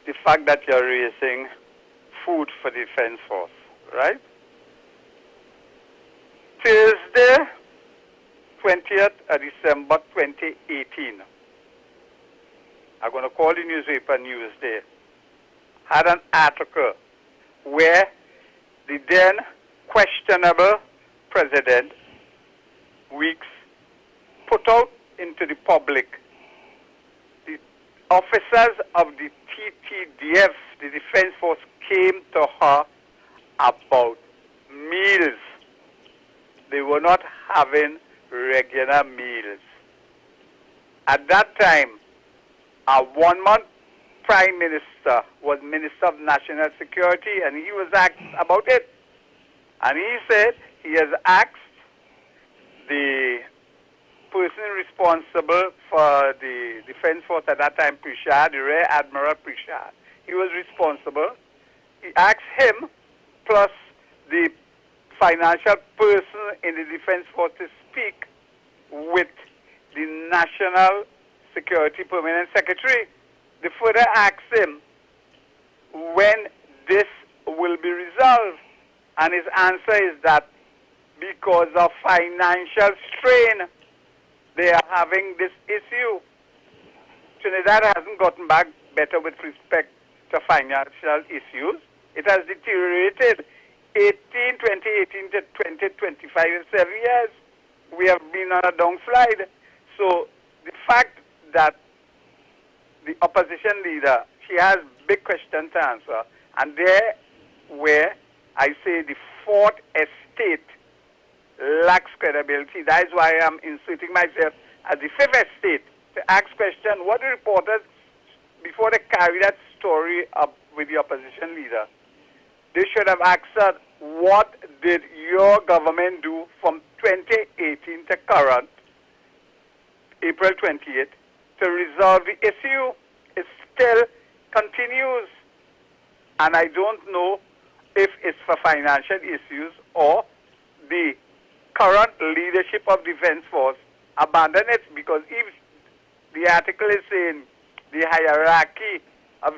the fact that you're raising food for the Defense Force, right? Thursday, 20th of December 2018. I'm going to call the newspaper Newsday. Had an article where the then questionable President Weeks put out into the public the officers of the TTDF, the Defense Force, came to her about meals. They were not having regular meals. At that time, a one-month Prime Minister was Minister of National Security, and he was asked about it. And he said he has asked the person responsible for the Defense Force at that time, Pritchard, the Rear Admiral Pritchard. He was responsible. He asked him, plus the financial person in the Defense Force, to speak with the National Security Permanent Secretary. They further asked him when this will be resolved. And his answer is that because of financial strain, they are having this issue. Trinidad hasn't gotten back better with respect to financial issues. It has deteriorated 2018 to 2025 in 7 years. We have been on a downslide. So the fact that the opposition leader, she has big questions to answer, and there where I say the fourth estate lacks credibility. That is why I am inserting myself as the fifth estate to ask question what the reporters, before they carry that story up with the opposition leader, they should have asked her, what did your government do from 2018 to current, April 28th, to resolve the issue? It still continues. And I don't know if it's for financial issues or the current leadership of Defense Force abandon it, because if the article is saying the hierarchy of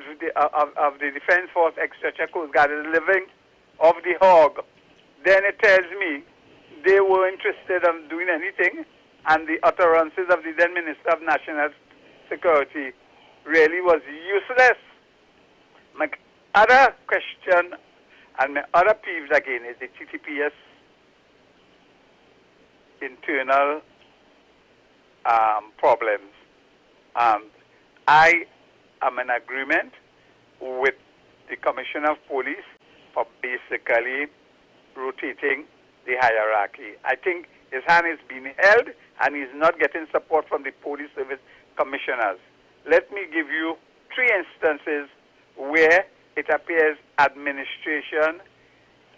the Defense Force, Exchequer, Coast Guard is living off the hog, then it tells me they were interested in doing anything, and the utterances of the then Minister of National Security really was useless. My other question and my other peeves again is the TTPS internal problems. I am in agreement with the Commissioner of Police for basically rotating the hierarchy. I think his hand is being held and he's not getting support from the police service commissioners. Let me give you 3 instances where it appears administration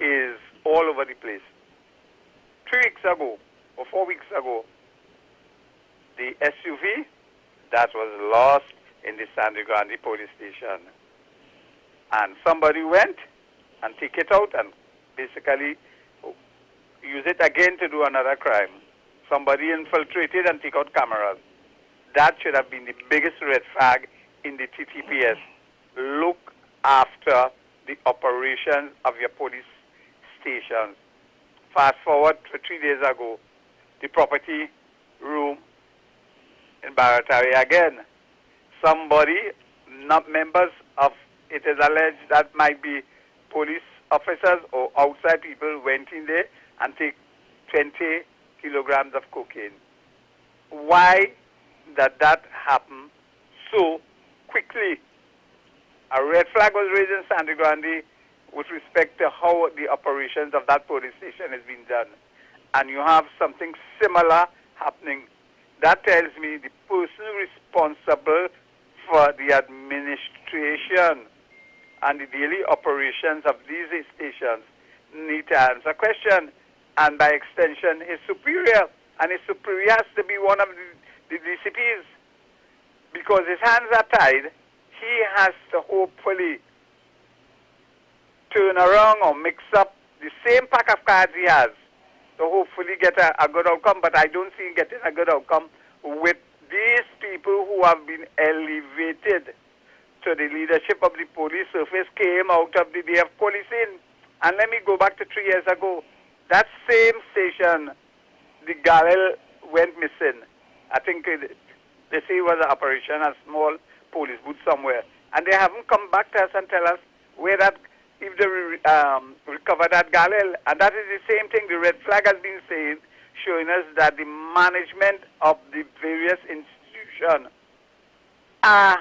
is all over the place. 3 weeks ago, or 4 weeks ago, the SUV that was lost in the Sangre Grande police station. And somebody went and took it out and basically use it again to do another crime. Somebody infiltrated and took out cameras. That should have been the biggest red flag in the TTPS. Look after the operations of your police stations. Fast forward to 3 days ago, the property room in Barataria again. Somebody, not members of, it is alleged that might be police officers or outside people, went in there and take 20 kilograms of cocaine. Why did that happen so quickly? A red flag was raised in Sangre Grande with respect to how the operations of that police station has been done. And you have something similar happening. That tells me the person responsible for the administration and the daily operations of these stations need to answer a question. And by extension, his superior. And his superior has to be one of the DCPs. Because his hands are tied, he has to hopefully turn around or mix up the same pack of cards he has to hopefully get a good outcome. But I don't see him getting a good outcome with these people who have been elevated to the leadership of the police service came out of the day of policing. And let me go back to 3 years ago. That same station, the Galil went missing. I think they say it was an operation, a small police booth somewhere. And they haven't come back to us and tell us where that, if they recover that Galil. And that is the same thing the red flag has been saying, showing us that the management of the various institutions are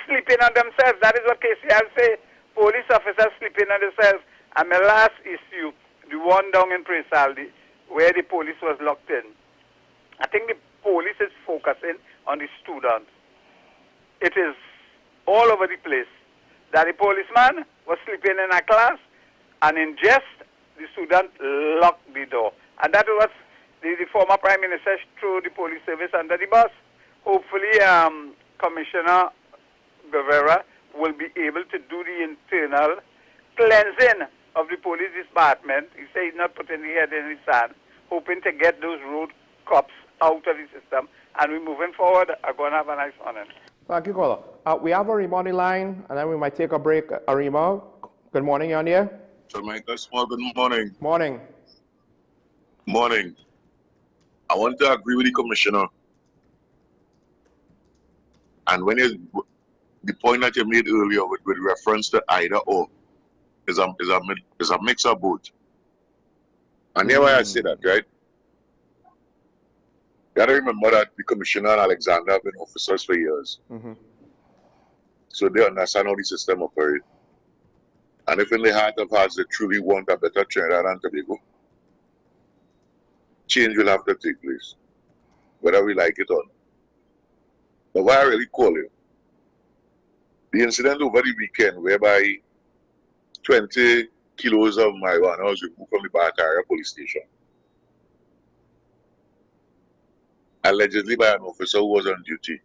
sleeping on themselves. That is what KCR say. Police officers sleeping on themselves. And my last issue, the one down in Presaldi, where the police was locked in. I think the police is focusing on the students. It is all over the place that the policeman was sleeping in a class, and in jest, the student locked the door. And that was the former Prime Minister threw the police service under the bus. Hopefully, Commissioner Guevara will be able to do the internal cleansing of the police department. He said he's not putting his head in the sand, hoping to get those road cops out of the system. And we're moving forward. I'm going to have a nice morning. Thank you, caller. We have Arima on the line, and then we might take a break. Arima, good morning, you're on the air. Jamaica Small, good morning. Morning. Morning. I want to agree with the commissioner. And when the point that you made earlier with reference to either or is a mix of both. And here why I say that, right? You got to remember that the commissioner and Alexander have been officers for years. So they understand how the system operates. And if in the heart of hearts they truly want a better Trinidad and Tobago, change will have to take place, whether we like it or not. But why I really call you, the incident over the weekend whereby 20 kilos of marijuana was removed from the Barataria police station, allegedly by an officer who was on duty.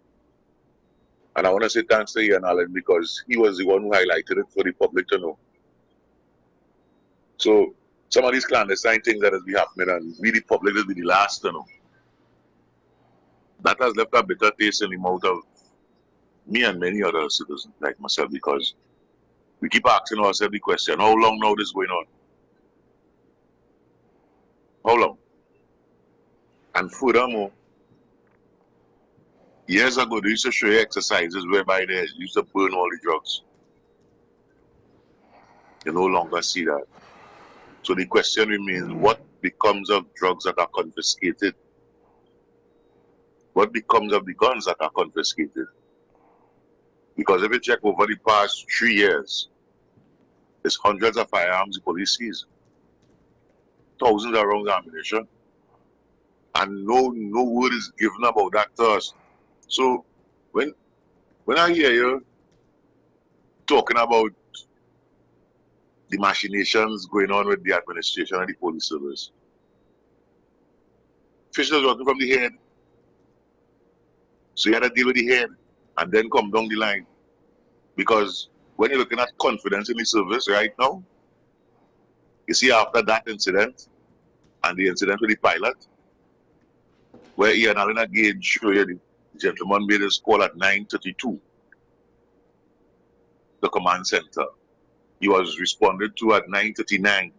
And I want to say thanks to Ian Allen because he was the one who highlighted it for the public to know. So some of these clandestine things that has been happening, and we the public will be the last to know. That has left a bitter taste in the mouth of me and many other citizens like myself, because we keep asking ourselves the question, how long now this is going on? How long? And furthermore, years ago they used to show you exercises whereby they used to burn all the drugs. You no longer see that. So the question remains, what becomes of drugs that are confiscated? What becomes of the guns that are confiscated? Because if you check over the past 3 years, there's hundreds of firearms the police sees, thousands of rounds of ammunition, and no word is given about that to us. So when I hear you talking about the machinations going on with the administration and the police service, fish is working from the head. So you have to deal with the head and then come down the line. Because when you're looking at confidence in the service right now, you see after that incident and the incident with the pilot, where Ian Allen again showed you the gentleman made his call at 9:32, the command center. He was responded to at 9:39.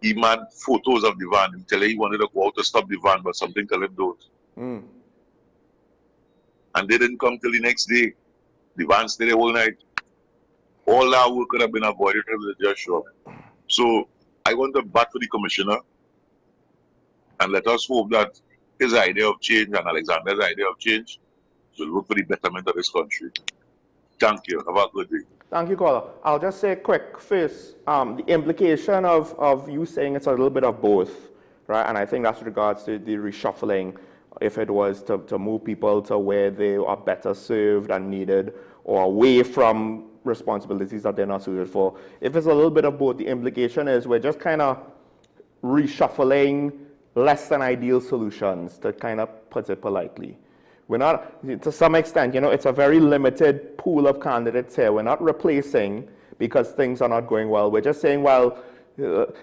He had photos of the van. He tell you he wanted to go out to stop the van, but something tell him don't. And they didn't come till the next day. The van stayed there all night. All that work could have been avoided if they just show up. So I want to bat for the commissioner, and let us hope that his idea of change and Alexander's idea of change will work for the betterment of this country. Thank you. Have a good day. Thank you, caller. I'll just say quick first, the implication of you saying it's a little bit of both, right? And I think that's with regards to the reshuffling, if it was to move people to where they are better served and needed, or away from responsibilities that they're not suited for. If it's a little bit of both, the implication is we're just kind of reshuffling less than ideal solutions, to kind of put it politely. We're not, to some extent, it's a very limited pool of candidates here. We're not replacing because things are not going well. We're just saying, well,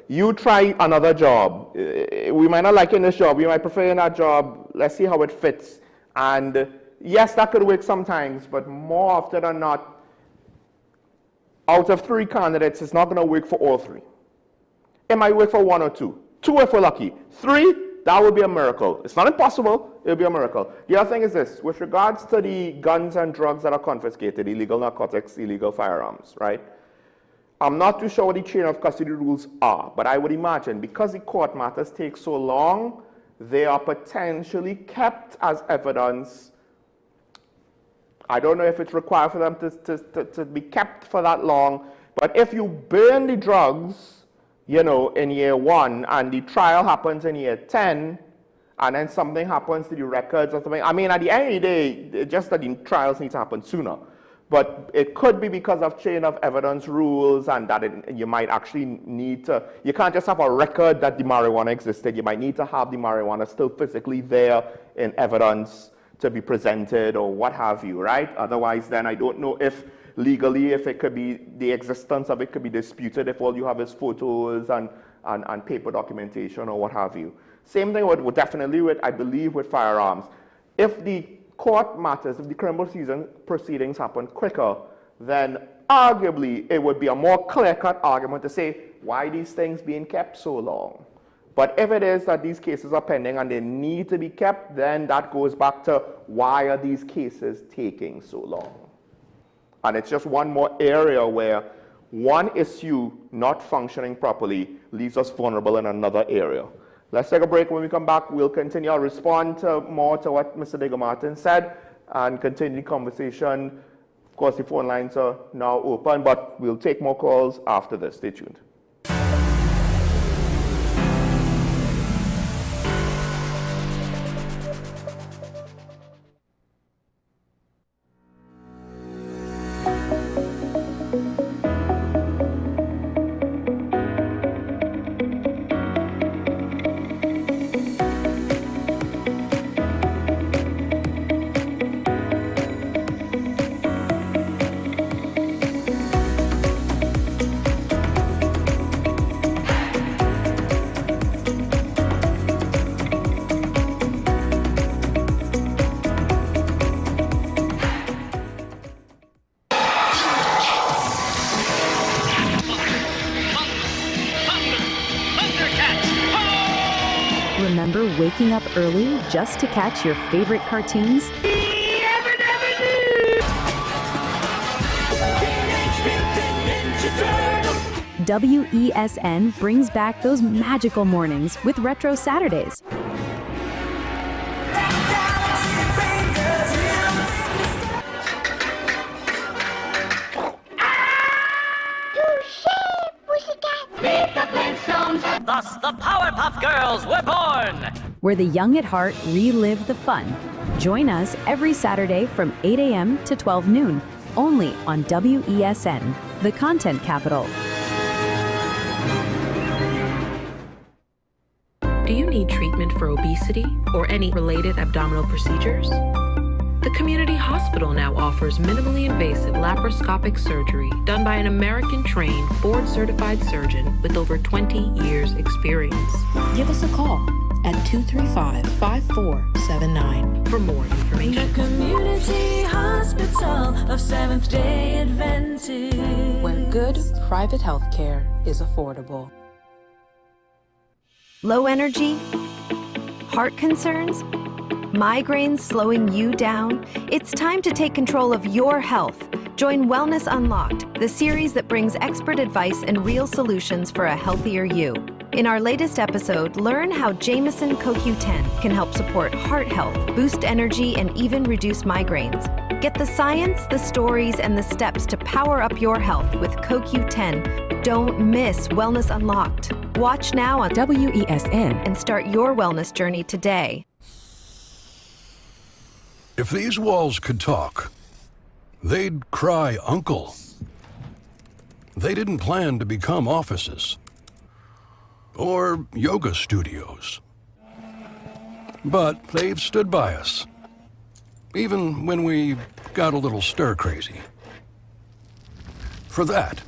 you try another job. We might not like you in this job. We might prefer you in that job. Let's see how it fits. And, yes, that could work sometimes, but more often than not, out of 3 candidates, it's not going to work for all 3. It might work for 1 or 2. 2 if we're lucky. 3, that would be a miracle. It's not impossible, it would be a miracle. The other thing is this, with regards to the guns and drugs that are confiscated, illegal narcotics, illegal firearms, right? I'm not too sure what the chain of custody rules are, but I would imagine because the court matters take so long, they are potentially kept as evidence. I don't know if it's required for them to be kept for that long, but if you burn the drugs, you know, in year 1 and the trial happens in year 10, and then something happens to the records or something, I mean, at the end of the day, it's just that the trials need to happen sooner. But it could be because of chain of evidence rules and that you might actually need to, you can't just have a record that the marijuana existed. You might need to have the marijuana still physically there in evidence to be presented or what have you, right? Otherwise, then I don't know if legally, if it could be, the existence of it could be disputed if all you have is photos and paper documentation or what have you. Same thing with definitely with, I believe, with firearms. If the court matters, if the criminal proceedings happen quicker, then arguably it would be a more clear-cut argument to say, why these things being kept so long? But if it is that these cases are pending and they need to be kept, then that goes back to why are these cases taking so long? And it's just one more area where one issue not functioning properly leaves us vulnerable in another area. Let's take a break. When we come back, we'll continue. I'll respond more to what Mr. Digger Martin said and continue the conversation. Of course, the phone lines are now open, but we'll take more calls after this. Stay tuned. Remember waking up early just to catch your favorite cartoons? WESN brings back those magical mornings with Retro Saturdays. Thus, the Powerpuff Girls were born! Where the young at heart relive the fun. Join us every Saturday from 8 a.m. to 12 noon, only on WESN, the content capital. Do you need treatment for obesity or any related abdominal procedures? The community hospital now offers minimally invasive laparoscopic surgery done by an American-trained, board-certified surgeon with over 20 years' experience. Give us a call at 235-5479 for more information. The Community Hospital of Seventh-day Adventist, where good private health care is affordable. Low energy? Heart concerns? Migraines slowing you down? It's time to take control of your health. Join Wellness Unlocked, the series that brings expert advice and real solutions for a healthier you. In our latest episode, learn how Jameson CoQ10 can help support heart health, boost energy, and even reduce migraines. Get the science, the stories, and the steps to power up your health with CoQ10. Don't miss Wellness Unlocked. Watch now on WESN and start your wellness journey today. If these walls could talk, they'd cry uncle. They didn't plan to become offices or yoga studios. But they've stood by us, even when we got a little stir-crazy. For that,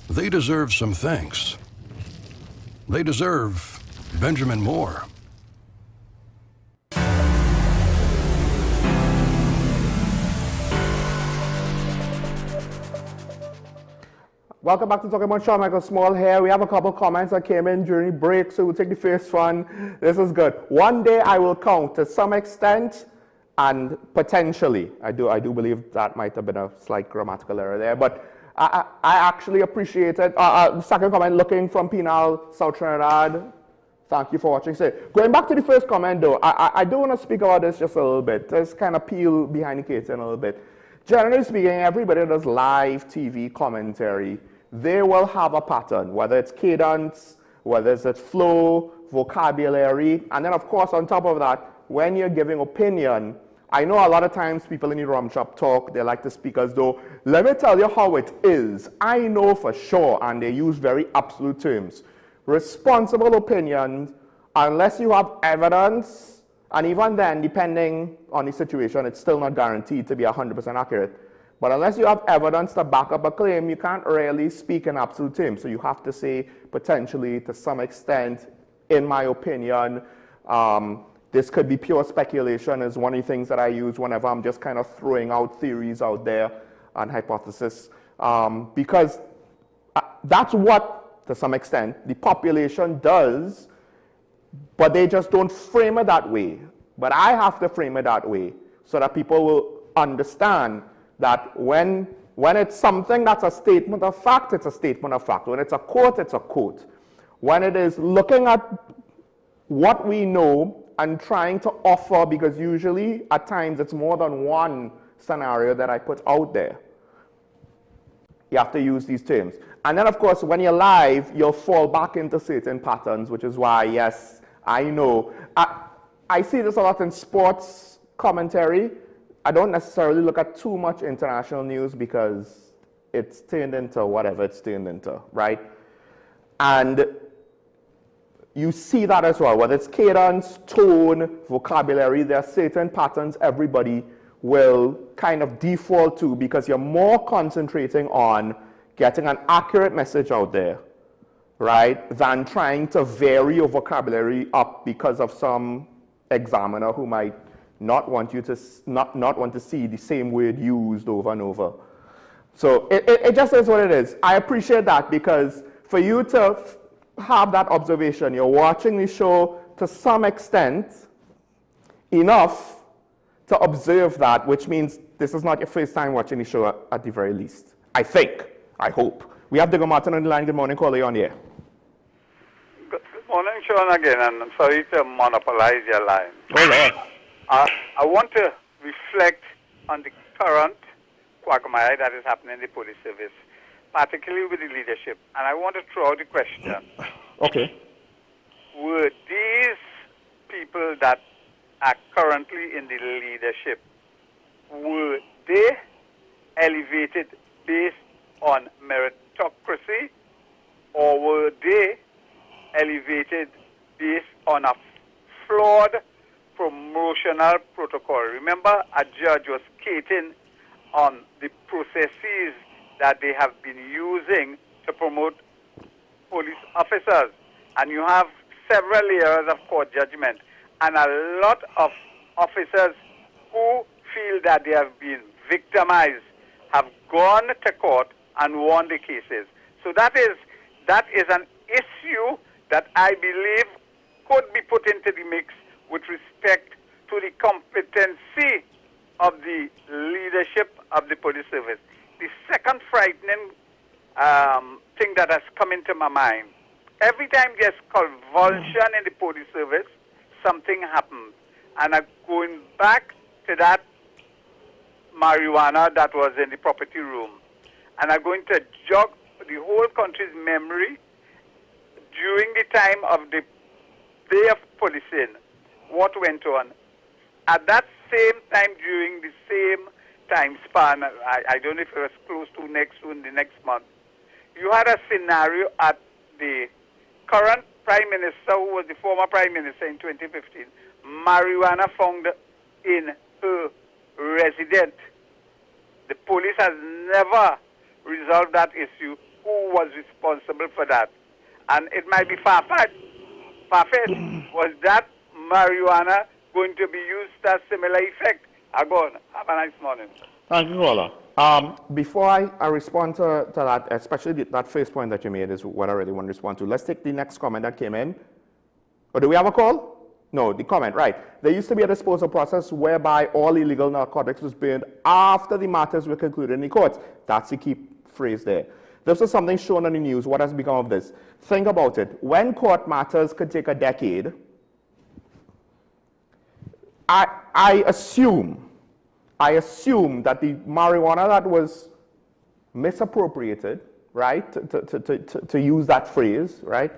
they deserve some thanks. They deserve Benjamin Moore. Welcome back to Talking About Sean Michael Small here. We have a couple comments that came in during the break, so we'll take the first one. This is good. One day I will count to some extent and potentially. I do believe that might have been a slight grammatical error there, but I actually appreciate it. Second comment, looking from Penal, South Trinidad. Thank you for watching. So, going back to the first comment though, I do want to speak about this just a little bit. Let's kind of peel behind the curtain a little bit. Generally speaking, everybody that does live TV commentary, they will have a pattern, whether it's cadence, whether it's flow, vocabulary, and then of course on top of that, when you're giving opinion, I know a lot of times people in the rum shop talk, they like to speak as though, let me tell you how it is. I know for sure, and they use very absolute terms. Responsible opinions, unless you have evidence, and even then, depending on the situation, it's still not guaranteed to be 100% accurate. But unless you have evidence to back up a claim, you can't really speak in absolute terms. So you have to say, potentially, to some extent, in my opinion, this could be pure speculation is one of the things that I use whenever I'm just kind of throwing out theories out there and hypothesis. Because that's what, to some extent, the population does, but they just don't frame it that way. But I have to frame it that way so that people will understand that when it's something that's a statement of fact, it's a statement of fact. When it's a quote, it's a quote. When it is looking at what we know and trying to offer, because usually at times it's more than one scenario that I put out there. You have to use these terms. And then of course, when you're live, you'll fall back into certain patterns, which is why, yes, I know. I see this a lot in sports commentary. I don't necessarily look at too much international news because it's turned into whatever it's turned into, right? And you see that as well, whether it's cadence, tone, vocabulary, there are certain patterns everybody will kind of default to because you're more concentrating on getting an accurate message out there, right, than trying to vary your vocabulary up because of some examiner who might not want you to not want to see the same word used over and over. So it just is what it is. I appreciate that because for you to have that observation, you're watching the show to some extent enough to observe that, which means this is not your first time watching the show at the very least. I think, I hope. We have Digger Martin on the line. Good morning, caller, on here. Good morning, Sean, again, and I'm sorry to monopolize your line. Oh, Lord. I want to reflect on the current quagmire that is happening in the police service, particularly with the leadership. And I want to throw out the question. Okay. Were these people that are currently in the leadership, were they elevated based on meritocracy, or were they elevated based on a flawed promotional protocol? Remember, a judge was skating on the processes that they have been using to promote police officers. And you have several layers of court judgment. And a lot of officers who feel that they have been victimized have gone to court and won the cases. So that is an issue that I believe could be put into the mix with respect to the competency of the leadership of the police service. The second frightening thing that has come into my mind, every time there's convulsion in the police service, something happens. And I'm going back to that marijuana that was in the property room. And I'm going to jog the whole country's memory during the time of the day of policing, what went on. At that same time, during the same time span, I don't know if it was close to the next month, you had a scenario at the current Prime Minister, who was the former Prime Minister in 2015, marijuana found in her residence. The police has never resolved that issue. Who was responsible for that? And it might be far-fetched. Was that marijuana going to be used to a similar effect? I'm going. Have a nice morning. Thank you, caller. Before I respond to that, especially that first point that you made is what I really want to respond to. Let's take the next comment that came in. Or do we have a call? No, the comment, right. There used to be a disposal process whereby all illegal narcotics was burned after the matters were concluded in the courts. That's the key phrase there. This was something shown on the news. What has become of this? Think about it. When court matters could take a decade, I assume that the marijuana that was misappropriated, right, to use that phrase, right,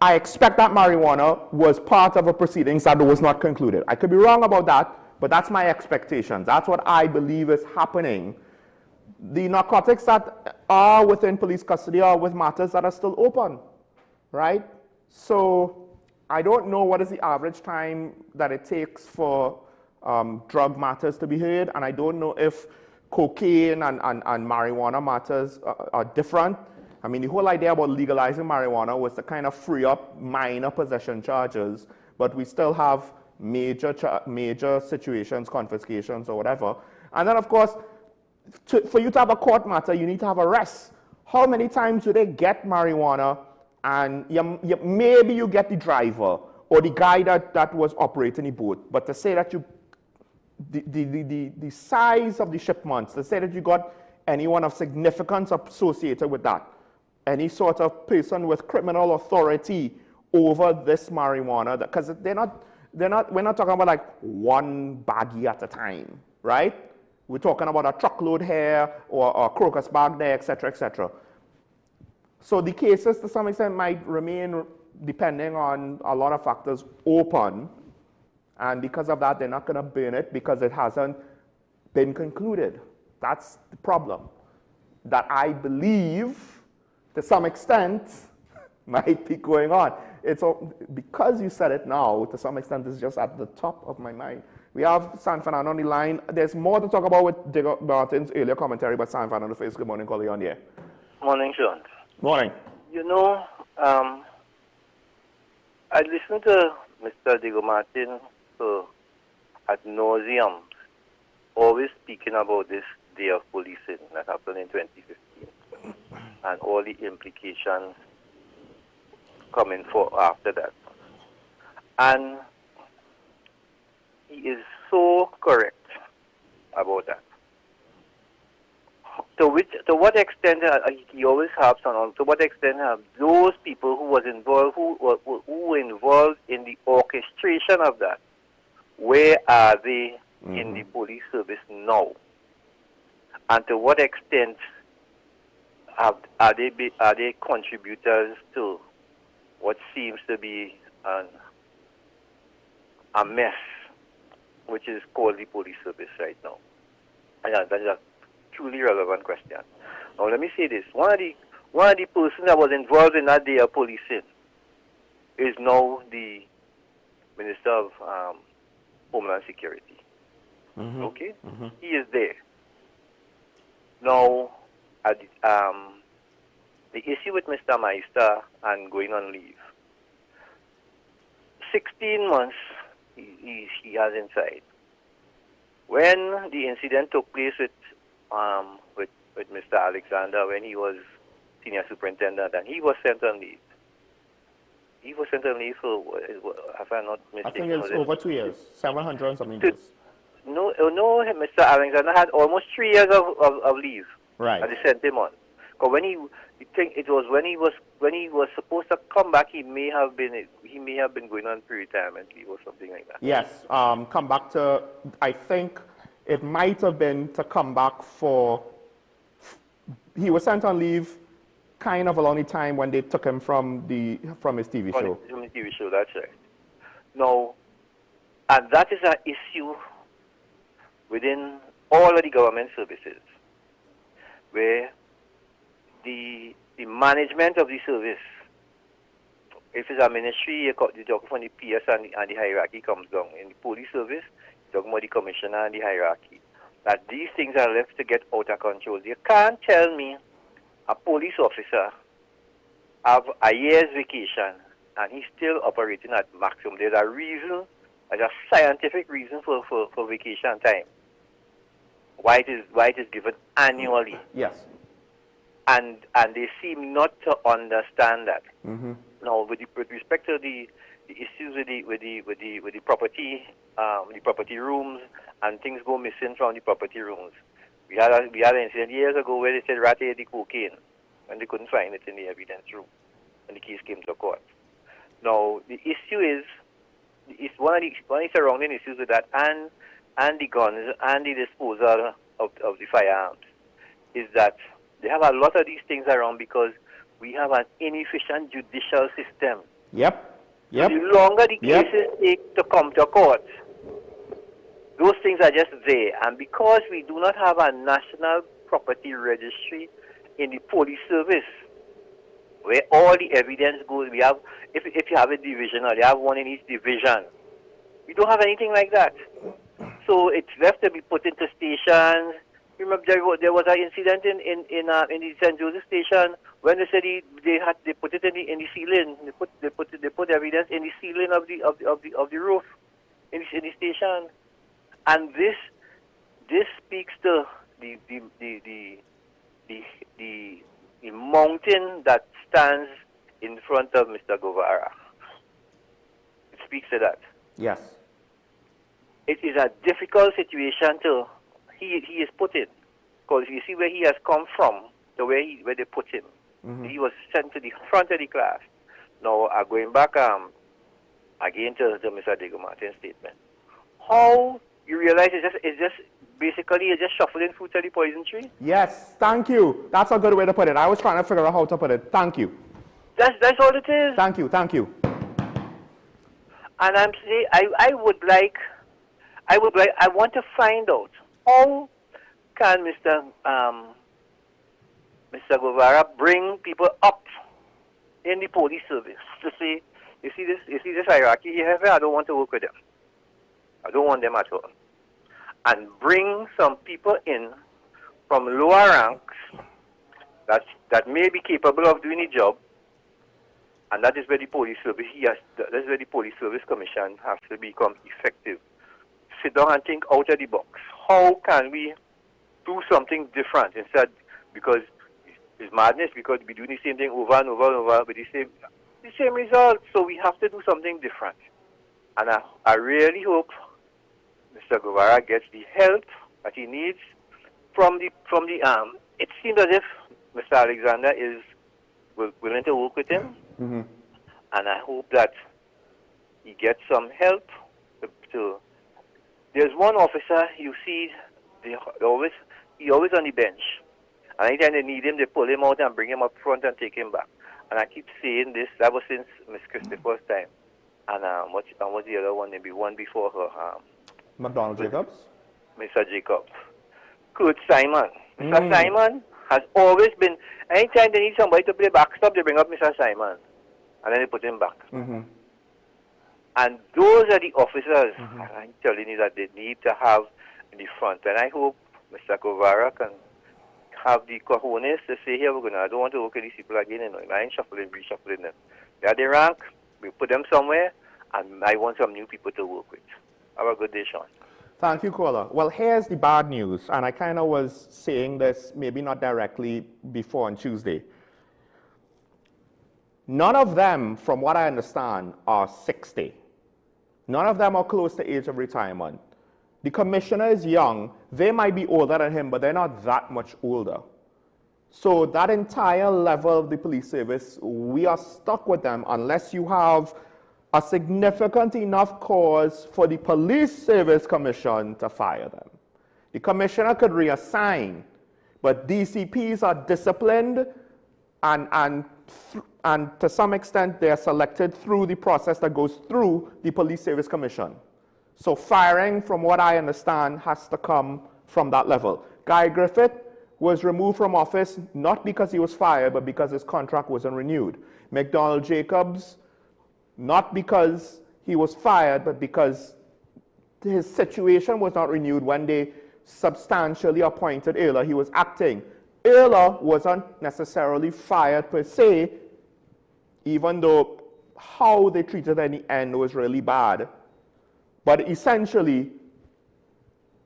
I expect that marijuana was part of a proceedings that was not concluded. I could be wrong about that, but that's my expectation. That's what I believe is happening. The narcotics that are within police custody are with matters that are still open, right? So I don't know what is the average time that it takes for drug matters to be heard, and I don't know if cocaine and marijuana matters are different. I mean, the whole idea about legalizing marijuana was to kind of free up minor possession charges, but we still have major situations, confiscations or whatever. And then, of course, for you to have a court matter, you need to have arrests. How many times do they get marijuana and maybe you get the driver or the guy that was operating the boat, but to say that the size of the shipments, to say that you got anyone of significance associated with that, any sort of person with criminal authority over this marijuana, because we're not talking about like one baggie at a time, right? We're talking about a truckload here or a crocus bag there, etc., etc. So the cases to some extent might remain, depending on a lot of factors, open, and because of that, they're not going to burn it because it hasn't been concluded. That's the problem that I believe, to some extent, might be going on. It's because you said it now, to some extent, it's just at the top of my mind. We have San Fernando on the line. There's more to talk about with Digger Martin's earlier commentary, but San Fernando first. Good morning, caller, on here. Morning, Sean. Morning. You know, I listened to Mr. Digger Martin ad nauseum, always speaking about this day of policing that happened in 2015 and all the implications coming for after that. And he is so correct about that. To what extent he always harps on? To what extent have those people who was involved, who were involved in the orchestration of that? Where are they in the police service now? And to what extent are they contributors to what seems to be a mess, which is called the police service right now? And that is a truly relevant question. Now let me say this: one of the persons that was involved in that day of policing is now the Minister of Homeland Security. Okay, he is there now. The issue with Mr. Meister and going on leave, 16 months he has inside. When the incident took place with Mr. Alexander, when he was senior superintendent, and he was sent on leave. He was sent on leave for, if I'm not mistaken, I think it's over 2 years, 700 and something days. No, Mr. Alexander had almost 3 years of leave. Right. And they sent him on. Because when he was supposed to come back, he may have been going on pre-retirement leave or something like that. Yes, come back to, I think it might have been to come back for, he was sent on leave kind of along the time when they took him from his TV show. From his TV show, that's right. Now, and that is an issue within all of the government services, where the management of the service, if it's a ministry, you talk from the PS and the hierarchy comes down. In the police service, you talk about the commissioner and the hierarchy. That these things are left to get out of control. You can't tell me a police officer have a year's vacation and he's still operating at maximum. There's a reason as a scientific reason for vacation time. Why it is given annually. Yes. And they seem not to understand that. Mm-hmm. Now, with respect to the issues with the property rooms, and things go missing from the property rooms. We had an incident years ago where they said Rat ate the cocaine, and they couldn't find it in the evidence room, and the case came to court. Now, the issue is one of the surrounding issues with that, and the guns and the disposal of the firearms, is that they have a lot of these things around because we have an inefficient judicial system. Yep. So the longer the cases take to come to court, those things are just there. And because we do not have a national property registry in the police service, where all the evidence goes, we have, if you have a division, or they have one in each division, we don't have anything like that. So it's left to be put into stations. Remember, there was an incident in the St. Joseph station when they said they put it in the ceiling. They put evidence in the ceiling of the roof in the station, and this speaks to the mountain that stands in front of Mr. Guevara. It speaks to that. Yes. It is a difficult situation he is put in, because you see where he has come from, to where they put him. Mm-hmm. He was sent to the front of the class. Now, going back again to Mr. Diego Martin's statement, how you realize it's just basically just shuffling food to the poison tree? Yes, thank you. That's a good way to put it. I was trying to figure out how to put it. Thank you. That's all it is. Thank you. And I'm saying I want to find out how can Mr. Guevara bring people up in the police service to say, you see this hierarchy here, I don't want to work with them. I don't want them at all. And bring some people in from lower ranks that may be capable of doing the job, and that is where the police service that's where the Police Service Commission has to become effective. Sit down and think out of the box. How can we do something different instead? Because it's madness, because we do the same thing over and over and over with the same results. So we have to do something different. And I really hope Mr. Guevara gets the help that he needs from the it seems as if Mr. Alexander is willing to work with him. Mm-hmm. And I hope that he gets some help to there's one officer you see, he always on the bench. And anytime they need him, they pull him out and bring him up front and take him back. And I keep saying this, that was since Miss Christopher's time. And what's the other one? Maybe one before her. McDonald Jacobs? Mr. Jacobs. Kurt Simon. Mr. Simon has always been, anytime they need somebody to play backstop, they bring up Mr. Simon. And then they put him back. Mm-hmm. And those are the officers, I'm telling you, that they need to have in the front. And I hope Mr. Guevara can have the cojones to say, here, I don't want to work with these people again. I ain't reshuffling them. They are the rank, we put them somewhere, and I want some new people to work with. Have a good day, Sean. Thank you, caller. Well, here's the bad news, and I kind of was saying this, maybe not directly before on Tuesday. None of them, from what I understand, are 60. None of them are close to age of retirement. The commissioner is young. They might be older than him, but they're not that much older. So that entire level of the police service, we are stuck with them unless you have a significant enough cause for the Police Service Commission to fire them. The commissioner could reassign, but DCPs are disciplined and to some extent they are selected through the process that goes through the Police Service Commission. So firing, from what I understand, has to come from that level. Guy Griffith was removed from office not because he was fired, but because his contract wasn't renewed. McDonald Jacobs, not because he was fired, but because his situation was not renewed when they substantially appointed Ayla. He was acting. Ayla wasn't necessarily fired per se, even though how they treated her in the end was really bad. But essentially,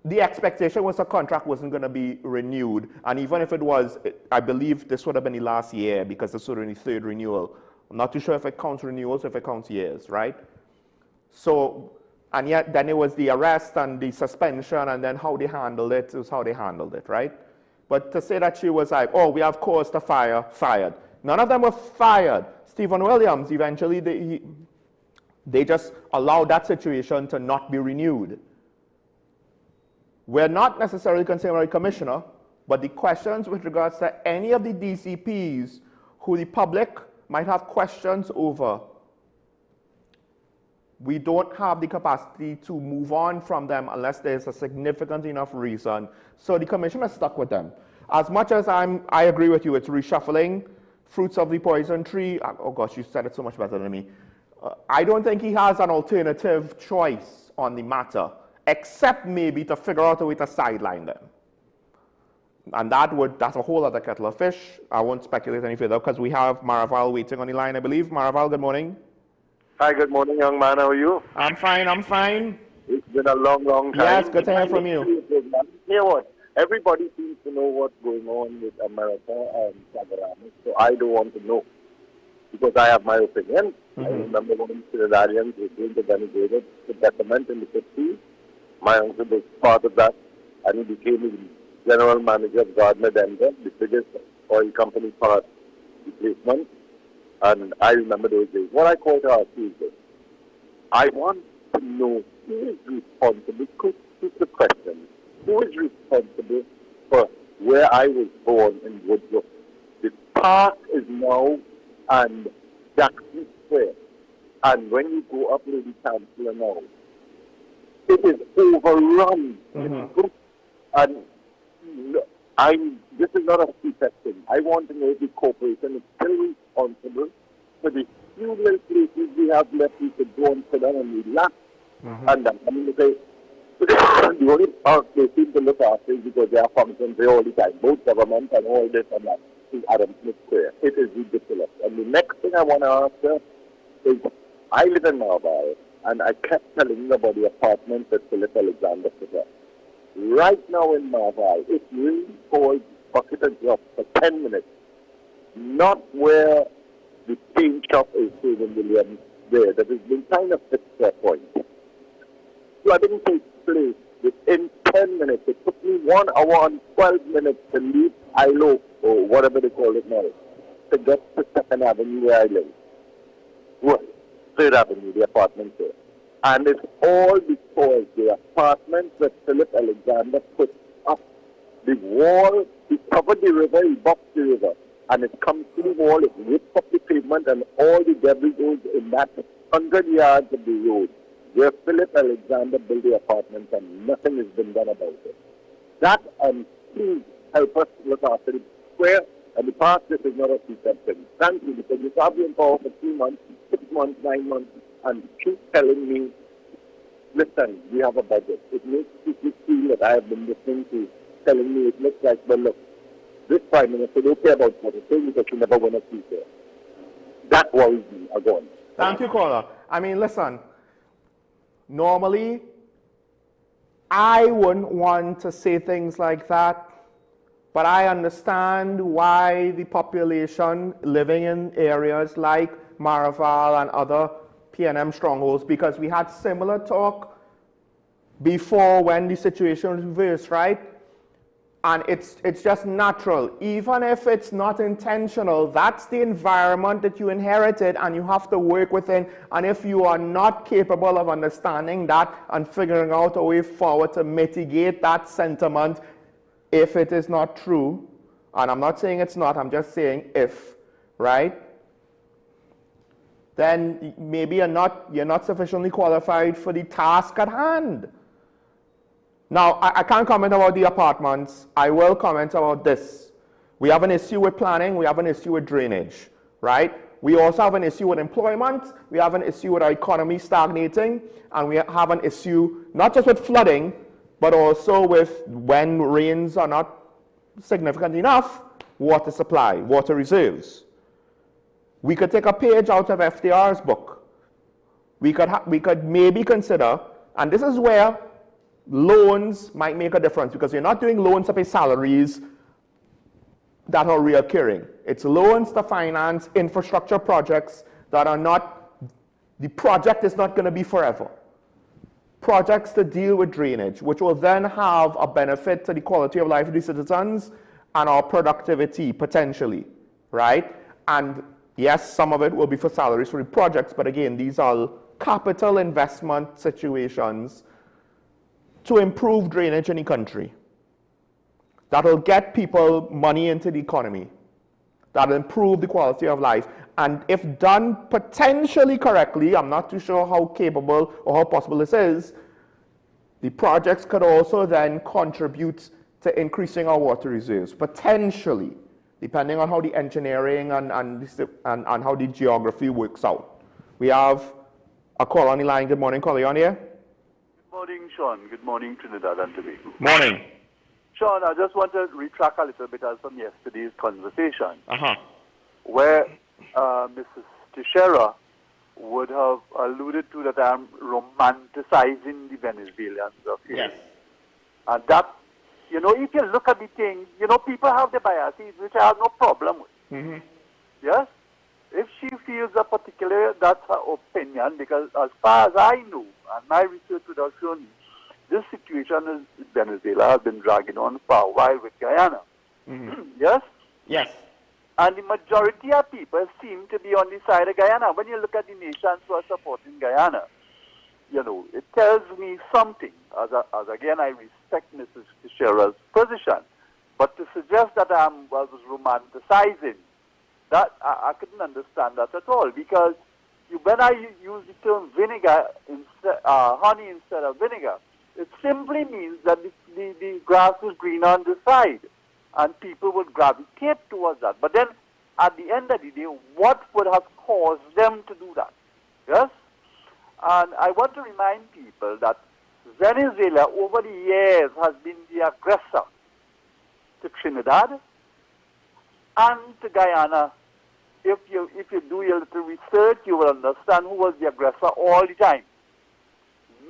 the expectation was the contract wasn't going to be renewed. And even if it was, I believe this would have been the last year because this was the third renewal. I'm not too sure if it counts renewals, if it counts years, right? So, and yet then it was the arrest and the suspension and then how they handled it is how they handled it, right? But to say that she was like, oh, we have caused the fire, fired. None of them were fired. Stephen Williams, eventually they just allowed that situation to not be renewed. We're not necessarily concerned about the commissioner, but the questions with regards to any of the DCPs who the public might have questions over, we don't have the capacity to move on from them unless there's a significant enough reason. So the commissioner stuck with them. As much as I agree with you, it's reshuffling fruits of the poison tree. Oh gosh, you said it so much better than me. I don't think he has an alternative choice on the matter, except maybe to figure out a way to sideline them. And that's a whole other kettle of fish. I won't speculate any further because we have Maraval waiting on the line, I believe. Maraval, good morning. Hi, good morning, young man. How are you? I'm fine, I'm fine. It's been a long, long time. Yes, good to hear from you. You know what? Everybody seems to know what's going on with America and Sagarama, so I don't want to know because I have my opinion. I remember when Trinidadians were going to denigrate the betterment in the 50s. My uncle was part of that, and he became the general manager of Gardner Denver, the biggest oil company part replacement. And I remember those days. What I call to ask you is this. I want to know who is responsible, who's the question, who is responsible for where I was born in Woodruff. The park is now and Jackson Square. And when you go up Lady Chancellor now, it is overrun. And this is not a secret thing. I want to know if the corporation is still responsible for the few little places we have left. We could go and sit down and relax. And I mean, the only part they seem to look after is because they are functions there all the time. Both government and all this and that is Adam Smith Square. It is ridiculous. And the next thing I want to ask her is, I live in Marval, and I kept telling you about the apartment that Philip Alexander possessed. Right now in Marval, it really falls bucket and drop for 10 minutes. Not where the paint shop is, Susan Williams, there. That has been kind of fixed their point. Flooding takes place within 10 minutes. It took me 1 hour and 12 minutes to leave ILO, or whatever they call it now, to get to 2nd Avenue where I live. Well, 3rd Avenue, the apartment there. And it's all because the apartments that Philip Alexander put up, the wall, he covered the river, he boxed the river, and it comes to the wall, it rips up the pavement, and all the debris goes in that 100 yards of the road where Philip Alexander built the apartments, and nothing has been done about it. That, and please help us look after the square and the park. This is not a secret thing. Thank you, because you have been in power for 3 months, 6 months, 9 months, and keep telling me, listen, we have a budget. It makes people feel that I have been listening to, telling me it looks like, well, look, this Prime Minister don't care about what it's saying because you never win a seat there. That worries me, again. Thank you, caller. I mean, listen, normally, I wouldn't want to say things like that, but I understand why the population living in areas like Maraval and other PNM strongholds, because we had similar talk before when the situation was reversed, right? And it's just natural. Even if it's not intentional, that's the environment that you inherited and you have to work within. And if you are not capable of understanding that and figuring out a way forward to mitigate that sentiment, if it is not true, and I'm not saying it's not, I'm just saying if, right? Then maybe you're not sufficiently qualified for the task at hand. Now, I can't comment about the apartments. I will comment about this. We have an issue with planning. We have an issue with drainage, right? We also have an issue with employment. We have an issue with our economy stagnating. And we have an issue not just with flooding, but also with when rains are not significant enough, water supply, water reserves. We could take a page out of FDR's book. We could maybe consider And this is where loans might make a difference, because you're not doing loans to pay salaries that are reoccurring. It's loans to finance infrastructure projects that are not, the project is not going to be forever. Projects to deal with drainage, which will then have a benefit to the quality of life of the citizens and our productivity, potentially, right? And yes, some of it will be for salaries for the projects, but again, these are capital investment situations to improve drainage in the country. That'll get people money into the economy. That'll improve the quality of life. And if done potentially correctly, I'm not too sure how capable or how possible this is, the projects could also then contribute to increasing our water reserves, potentially, depending on how the engineering and how the geography works out. We have a call on the line. Good morning, caller, you on here? Good morning, Sean. Good morning, Trinidad and Tobago. Morning. Sean, I just want to retrack a little bit from yesterday's conversation, where Mrs. Teixeira would have alluded to that I'm romanticizing the Venezuelans of here. Yes. And that, you know, if you look at the thing, you know, people have their biases, which I have no problem with. Yes? If she feels a particular, that's her opinion, because as far as I know, and my research would have shown me, this situation in Venezuela has been dragging on for a while with Guyana. Yes? Yes. And the majority of people seem to be on the side of Guyana. When you look at the nations who are supporting Guyana, you know, it tells me something. As again, I respect Mrs. Teixeira's position. But to suggest that I was romanticizing, that I couldn't understand that at all. Because when I use the term vinegar, honey instead of vinegar, it simply means that the grass is green on the side, and people would gravitate towards that. But then, at the end of the day, what would have caused them to do that? Yes? And I want to remind people that Venezuela, over the years, has been the aggressor to Trinidad and to Guyana. If you do your little research, you will understand who was the aggressor all the time.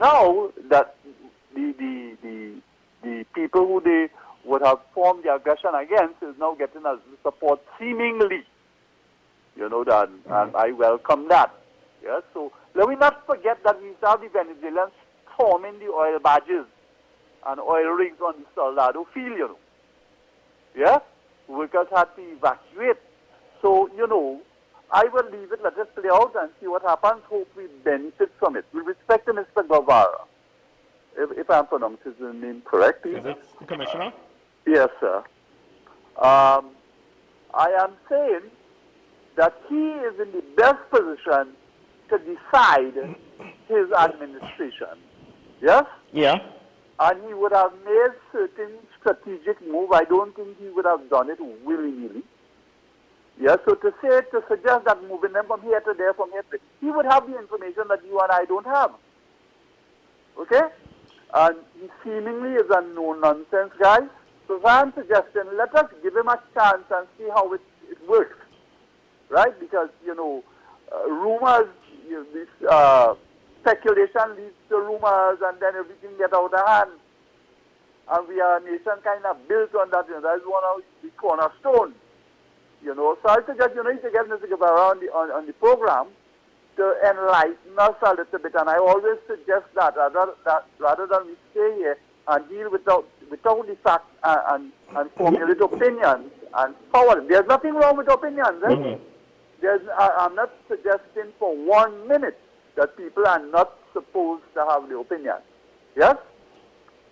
Now that the people who they would have formed the aggression against is now getting as support seemingly, you know, that, and I welcome that. Yes, so let me not forget that we saw the Venezuelans forming the oil barges and oil rigs on the Soldado field, you know. Yeah, workers had to evacuate. So, you know, I will leave it, let it play out and see what happens. Hope we benefit from it. With respect to Mr. Guevara, if I'm pronouncing his name correctly. Is it the Commissioner? Yes, sir. I am saying that he is in the best position to decide his administration. Yes? Yeah. And he would have made certain strategic move. I don't think he would have done it willy-nilly. Yeah, so to suggest that moving them from here to there, from here to there, he would have the information that you and I don't have. Okay? And he seemingly is a no-nonsense guy. So I'm suggesting, let us give him a chance and see how it works. Right? Because, you know, rumors, this speculation leads to rumors, and then everything gets out of hand. And we are a nation kind of built on that. You know, that is one of the cornerstones. You know, so I suggest, you need to get Mr. Guevara on the program to enlighten us a little bit. And I always suggest that rather than we stay here and deal without the facts and formulate opinions and forward. There's nothing wrong with opinions. I'm not suggesting for 1 minute that people are not supposed to have the opinion. Yes?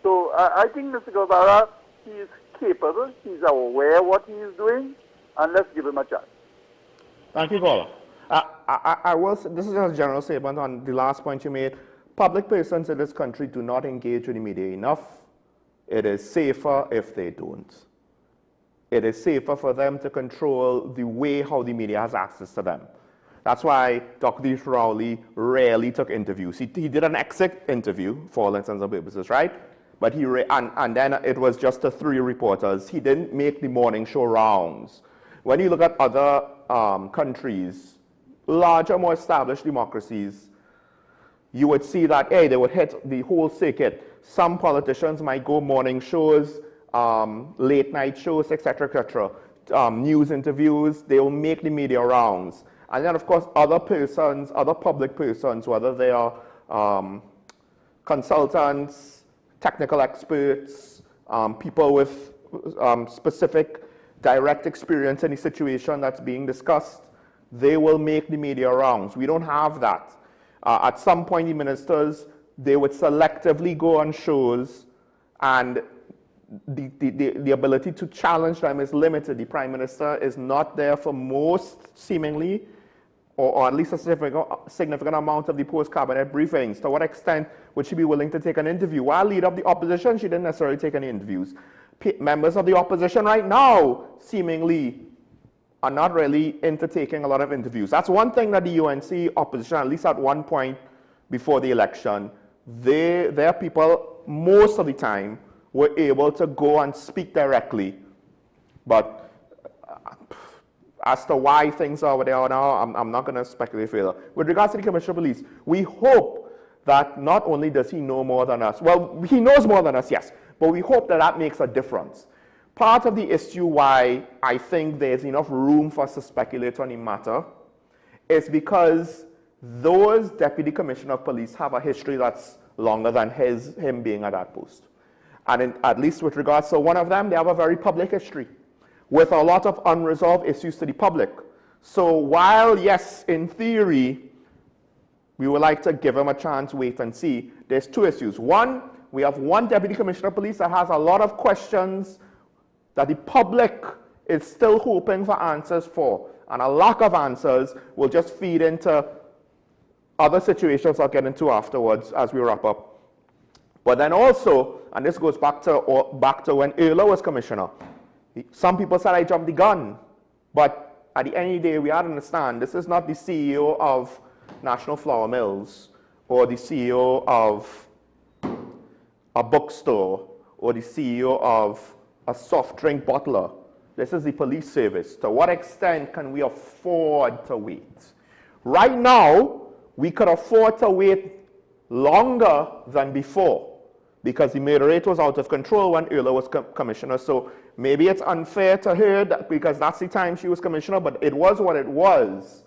So I think Mr. Guevara, he is capable, he's aware of what he is doing, and let's give him a chance. Thank you, caller. I will say, this is just a general statement on the last point you made. Public persons in this country do not engage with the media enough. It is safer if they don't. It is safer for them to control the way how the media has access to them. That's why Dr. Rowley rarely took interviews. He did an exit interview for all intents and purposes, right? But and then it was just the 3 reporters. He didn't make the morning show rounds. When you look at other countries, larger, more established democracies, you would see that, hey, they would hit the whole circuit. Some politicians might go morning shows, late night shows, etc., etc., news interviews. They will make the media rounds. And then, of course, other persons, other public persons, whether they are consultants, technical experts, people with specific direct experience in the situation that's being discussed, they will make the media rounds. We don't have that. At some point, the ministers, they would selectively go on shows, and the ability to challenge them is limited. The Prime Minister is not there for most, seemingly, or at least a significant amount of the post-cabinet briefings. To what extent would she be willing to take an interview? While leader of the opposition, she didn't necessarily take any interviews. Members of the opposition right now, seemingly, are not really into taking a lot of interviews. That's one thing that the UNC opposition, at least at one point before the election, their people, most of the time, were able to go and speak directly. But as to why things are where they are now, I'm not going to speculate further. With regards to the Commissioner of Police, we hope that not only does he know more than us, well, he knows more than us, yes, but we hope that that makes a difference. Part of the issue why I think there's enough room for us to speculate on the matter is because those Deputy Commissioner of Police have a history that's longer than him being at that post. And at least with regards to one of them, they have a very public history with a lot of unresolved issues to the public. So while, yes, in theory, we would like to give him a chance, wait and see, there's two issues. One, we have one Deputy Commissioner of Police that has a lot of questions that the public is still hoping for answers for. And a lack of answers will just feed into other situations I'll get into afterwards as we wrap up. But then also, and this goes back to when Erla was commissioner, some people said I jumped the gun. But at the end of the day, we have to understand, this is not the CEO of National Flour Mills or the CEO of a bookstore or the CEO of a soft drink bottler. This is the police service. To what extent can we afford to wait? Right now, we could afford to wait longer than before because the murder rate was out of control when Erla was commissioner. So maybe it's unfair to her that because that's the time she was commissioner, but it was what it was,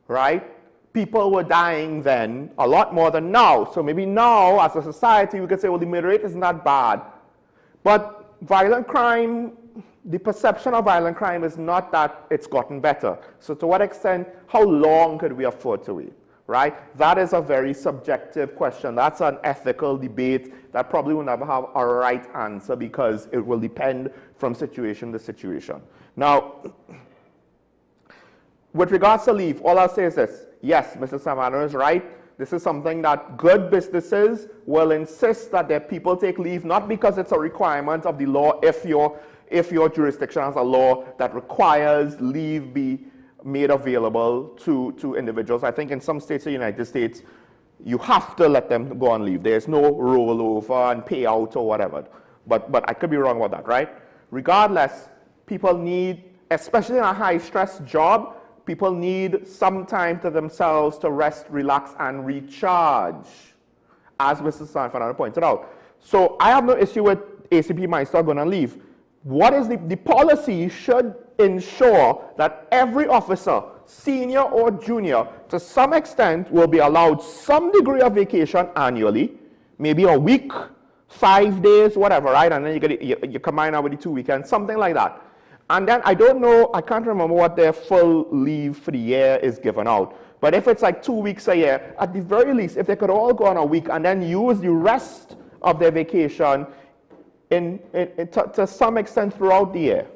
right? People were dying then a lot more than now. So maybe now, as a society, we could say, well, the murder rate isn't that bad. But violent crime, the perception of violent crime is not that it's gotten better. So to what extent, how long could we afford to wait, right? That is a very subjective question. That's an ethical debate that probably will never have a right answer because it will depend from situation to situation. Now, with regards to leave, all I'll say is this. Yes, Mr. Samano is right. This is something that good businesses will insist that their people take leave, not because it's a requirement of the law if your jurisdiction has a law that requires leave be made available to individuals. I think in some states of the United States, you have to let them go on leave. There's no rollover and payout or whatever. But I could be wrong about that, right? Regardless, people need, especially in a high-stress job, people need some time to themselves to rest, relax, and recharge, as Mr. Sanfernando pointed out. So I have no issue with ACP Meister going on leave. What is the policy should ensure that every officer, senior or junior, to some extent will be allowed some degree of vacation annually, maybe a week, 5 days, whatever, right? And then you combine that with the 2 weekends, something like that. And then I don't know, I can't remember what their full leave for the year is given out. But if it's like 2 weeks a year, at the very least, if they could all go on a week and then use the rest of their vacation to some extent throughout the year,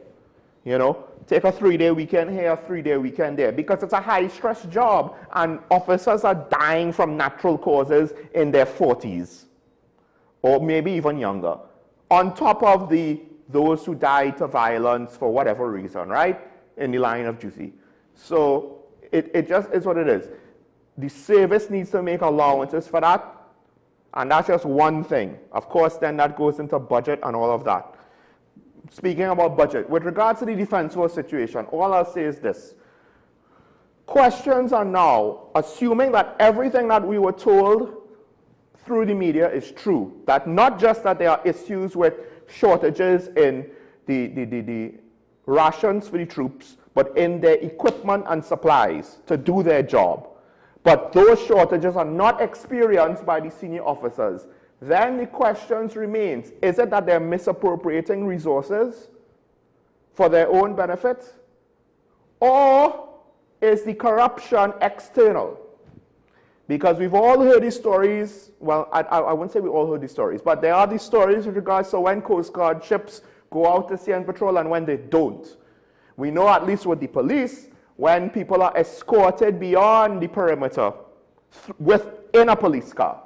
you know, take a 3-day weekend here, a 3-day weekend there, because it's a high-stress job and officers are dying from natural causes in their 40s or maybe even younger, on top of those who died to violence for whatever reason, right, in the line of duty. So it just is what it is. The service needs to make allowances for that, and that's just one thing. Of course, then that goes into budget and all of that. Speaking about budget, with regards to the Defense Force situation, all I'll say is this. Questions are now, assuming that everything that we were told through the media is true. That not just that there are issues with shortages in the rations for the troops, but in their equipment and supplies to do their job. But those shortages are not experienced by the senior officers. Then the questions remains, is it that they're misappropriating resources for their own benefit? Or is the corruption external? Because we've all heard these stories, well, I wouldn't say we all heard these stories, but there are these stories with regards to when Coast Guard ships go out to sea and patrol and when they don't. We know at least with the police, when people are escorted beyond the perimeter within a police car.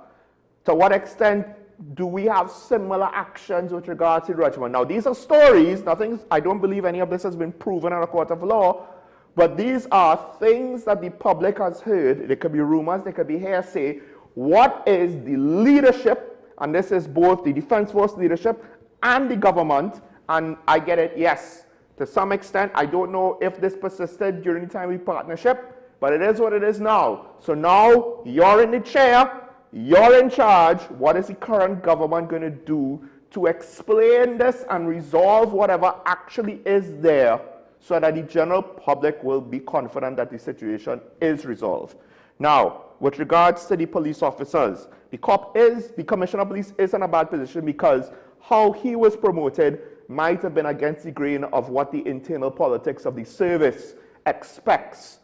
To what extent do we have similar actions with regards to the regiment? Now, these are stories, I don't believe any of this has been proven in a court of law, but these are things that the public has heard. There could be rumors, there could be hearsay. What is the leadership, and this is both the Defense Force leadership and the government, and I get it, yes, to some extent, I don't know if this persisted during the time of partnership, but it is what it is now. So now, you're in the chair, you're in charge. What is the current government going to do to explain this and resolve whatever actually is there so that the general public will be confident that the situation is resolved? Now, with regards to the police officers, the commissioner of police is in a bad position because how he was promoted might have been against the grain of what the internal politics of the service expects.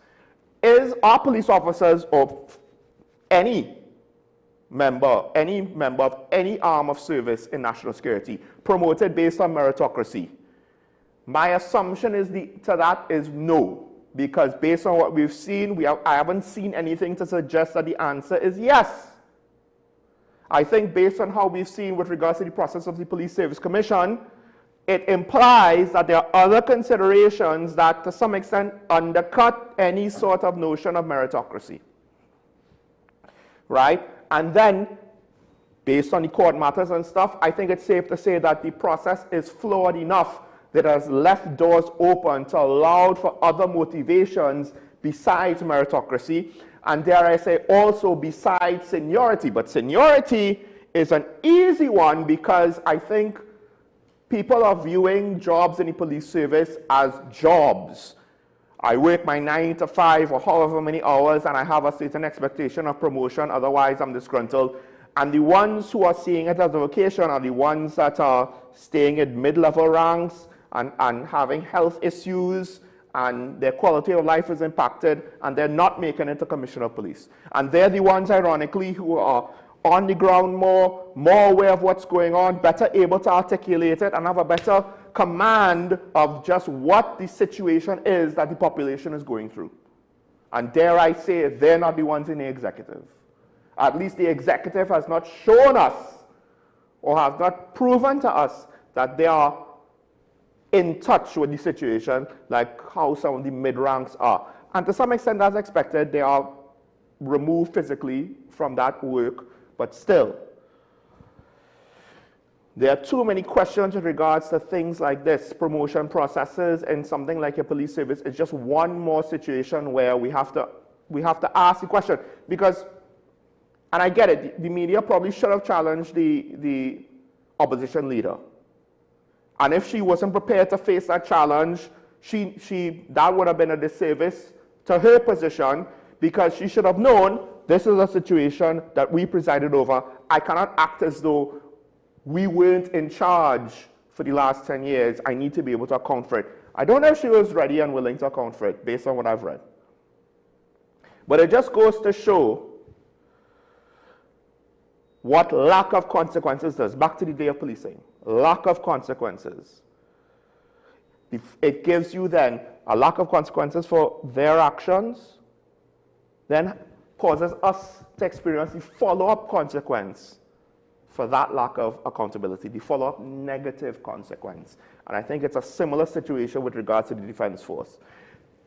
Are police officers or any member of any arm of service in national security promoted based on meritocracy? My assumption to that is no, because based on what we've seen, I haven't seen anything to suggest that the answer is yes. I think based on how we've seen with regards to the process of the Police Service Commission, it implies that there are other considerations that to some extent undercut any sort of notion of meritocracy. Right? And then, based on the court matters and stuff, I think it's safe to say that the process is flawed enough that has left doors open to allow for other motivations besides meritocracy, and dare I say also besides seniority. But seniority is an easy one because I think people are viewing jobs in the police service as jobs. I work my 9 to 5 or however many hours and I have a certain expectation of promotion, otherwise I'm disgruntled. And the ones who are seeing it as a vocation are the ones that are staying at mid-level ranks and having health issues and their quality of life is impacted and they're not making it to commissioner of police. And they're the ones, ironically, who are on the ground more aware of what's going on, better able to articulate it and have a better command of just what the situation is that the population is going through. And dare I say, they're not the ones in the executive. At least the executive has not shown us or have not proven to us that they are in touch with the situation like how some of the mid-ranks are. And to some extent, as expected, they are removed physically from that work, but still, there are too many questions with regards to things like this. Promotion processes and something like a police service is just one more situation where we have to ask the question. Because, and I get it, the media probably should have challenged the opposition leader. And if she wasn't prepared to face that challenge, that would have been a disservice to her position, because she should have known this is a situation that we presided over. I cannot act as though we weren't in charge for the last 10 years. I need to be able to account for it. I don't know if she was ready and willing to account for it based on what I've read. But it just goes to show what lack of consequences does. Back to the day of policing. Lack of consequences. It gives you then a lack of consequences for their actions, then causes us to experience the follow-up consequence for that lack of accountability, the follow-up negative consequence. And I think it's a similar situation with regards to the Defense Force.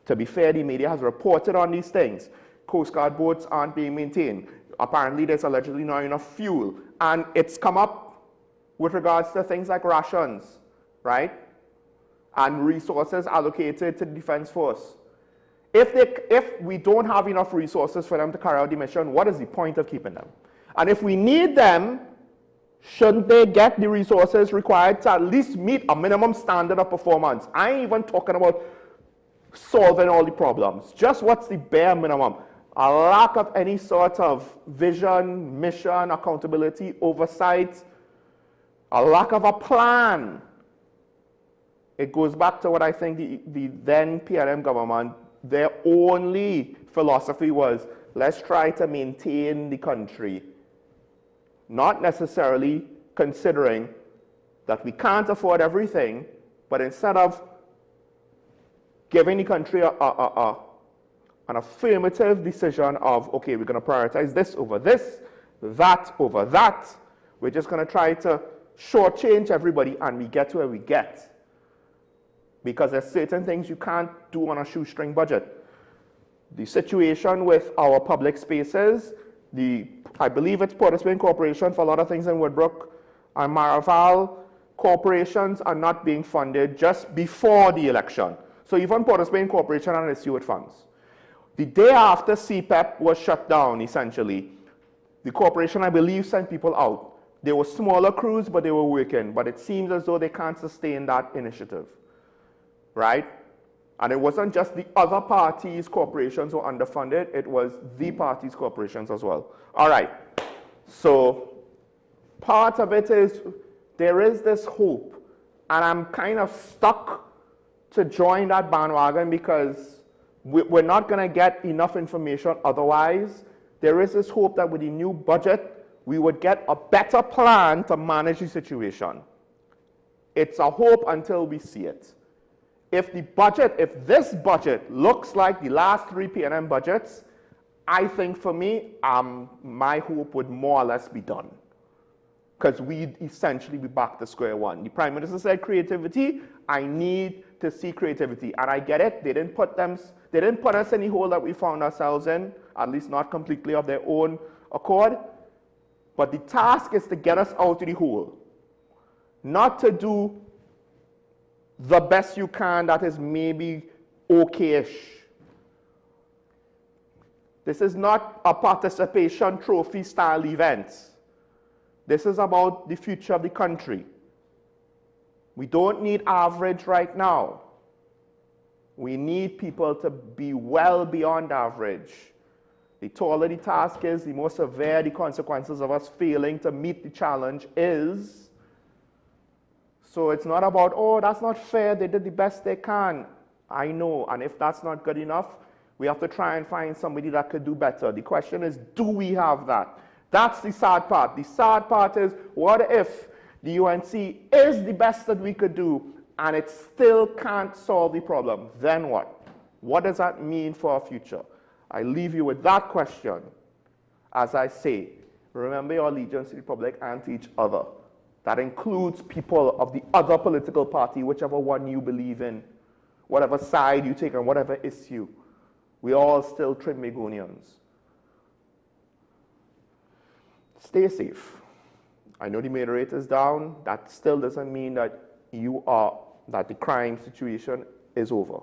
To be fair, the media has reported on these things. Coast Guard boats aren't being maintained. Apparently, there's allegedly not enough fuel. And it's come up with regards to things like rations, right? And resources allocated to the Defense Force. If we don't have enough resources for them to carry out the mission, what is the point of keeping them? And if we need them, shouldn't they get the resources required to at least meet a minimum standard of performance? I ain't even talking about solving all the problems. Just what's the bare minimum? A lack of any sort of vision, mission, accountability, oversight, a lack of a plan. It goes back to what I think the then PLM government, their only philosophy was, let's try to maintain the country. Not necessarily considering that we can't afford everything, but instead of giving the country an affirmative decision of, okay, we're going to prioritize this over this, that over that, we're just going to try to shortchange everybody and we get to where we get. Because there's certain things you can't do on a shoestring budget. The situation with our public spaces, I believe it's Port of Spain Corporation for a lot of things in Woodbrook, and Maraval corporations are not being funded just before the election. So even Port of Spain Corporation and its youth funds. The day after CPEP was shut down, essentially, the corporation, I believe, sent people out. They were smaller crews, but they were working. But it seems as though they can't sustain that initiative, right? And it wasn't just the other parties' corporations who were underfunded. It was the parties' corporations as well. All right. So part of it is there is this hope. And I'm kind of stuck to join that bandwagon because we're not going to get enough information otherwise. There is this hope that with the new budget, we would get a better plan to manage the situation. It's a hope until we see it. If this budget looks like the last 3 PNM budgets, I think for me, my hope would more or less be done. Because we'd essentially be back to square one. The Prime Minister said creativity, I need to see creativity. And I get it, they didn't put us in the hole that we found ourselves in, at least not completely of their own accord. But the task is to get us out of the hole. Not to do the best you can that is maybe okay-ish. This is not a participation trophy style event. This is about the future of the country. We don't need average right now. We need people to be well beyond average. The taller the task is, the more severe the consequences of us failing to meet the challenge is. So it's not about, oh, that's not fair, they did the best they can. I know, and if that's not good enough, we have to try and find somebody that could do better. The question is, do we have that? That's the sad part. The sad part is, what if the UNC is the best that we could do, and it still can't solve the problem? Then what? What does that mean for our future? I leave you with that question. As I say, remember your allegiance to the Republic and to each other. That includes people of the other political party, whichever one you believe in, whatever side you take on whatever issue. We all still Trinbagonians. Stay safe. I know the murder rate is down. That still doesn't mean that that the crime situation is over.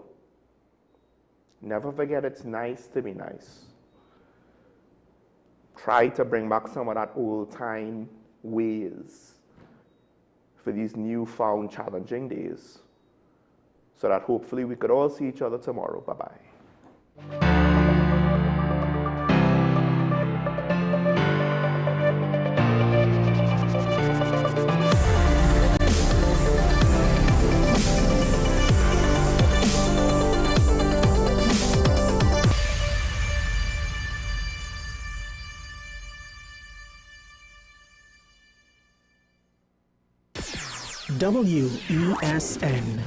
Never forget it's nice to be nice. Try to bring back some of that old time ways for these newfound challenging days, so that hopefully we could all see each other tomorrow. Bye-bye. WESN.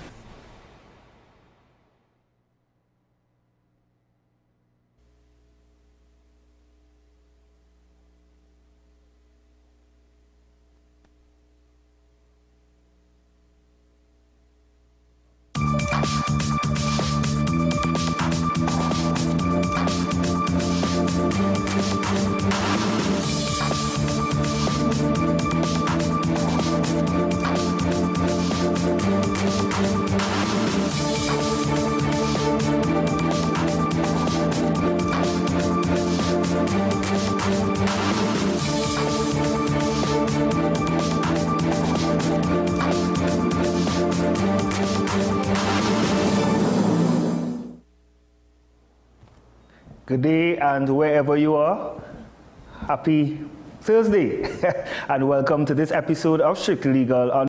Good day, and wherever you are, happy Thursday, and welcome to this episode of Strictly Legal on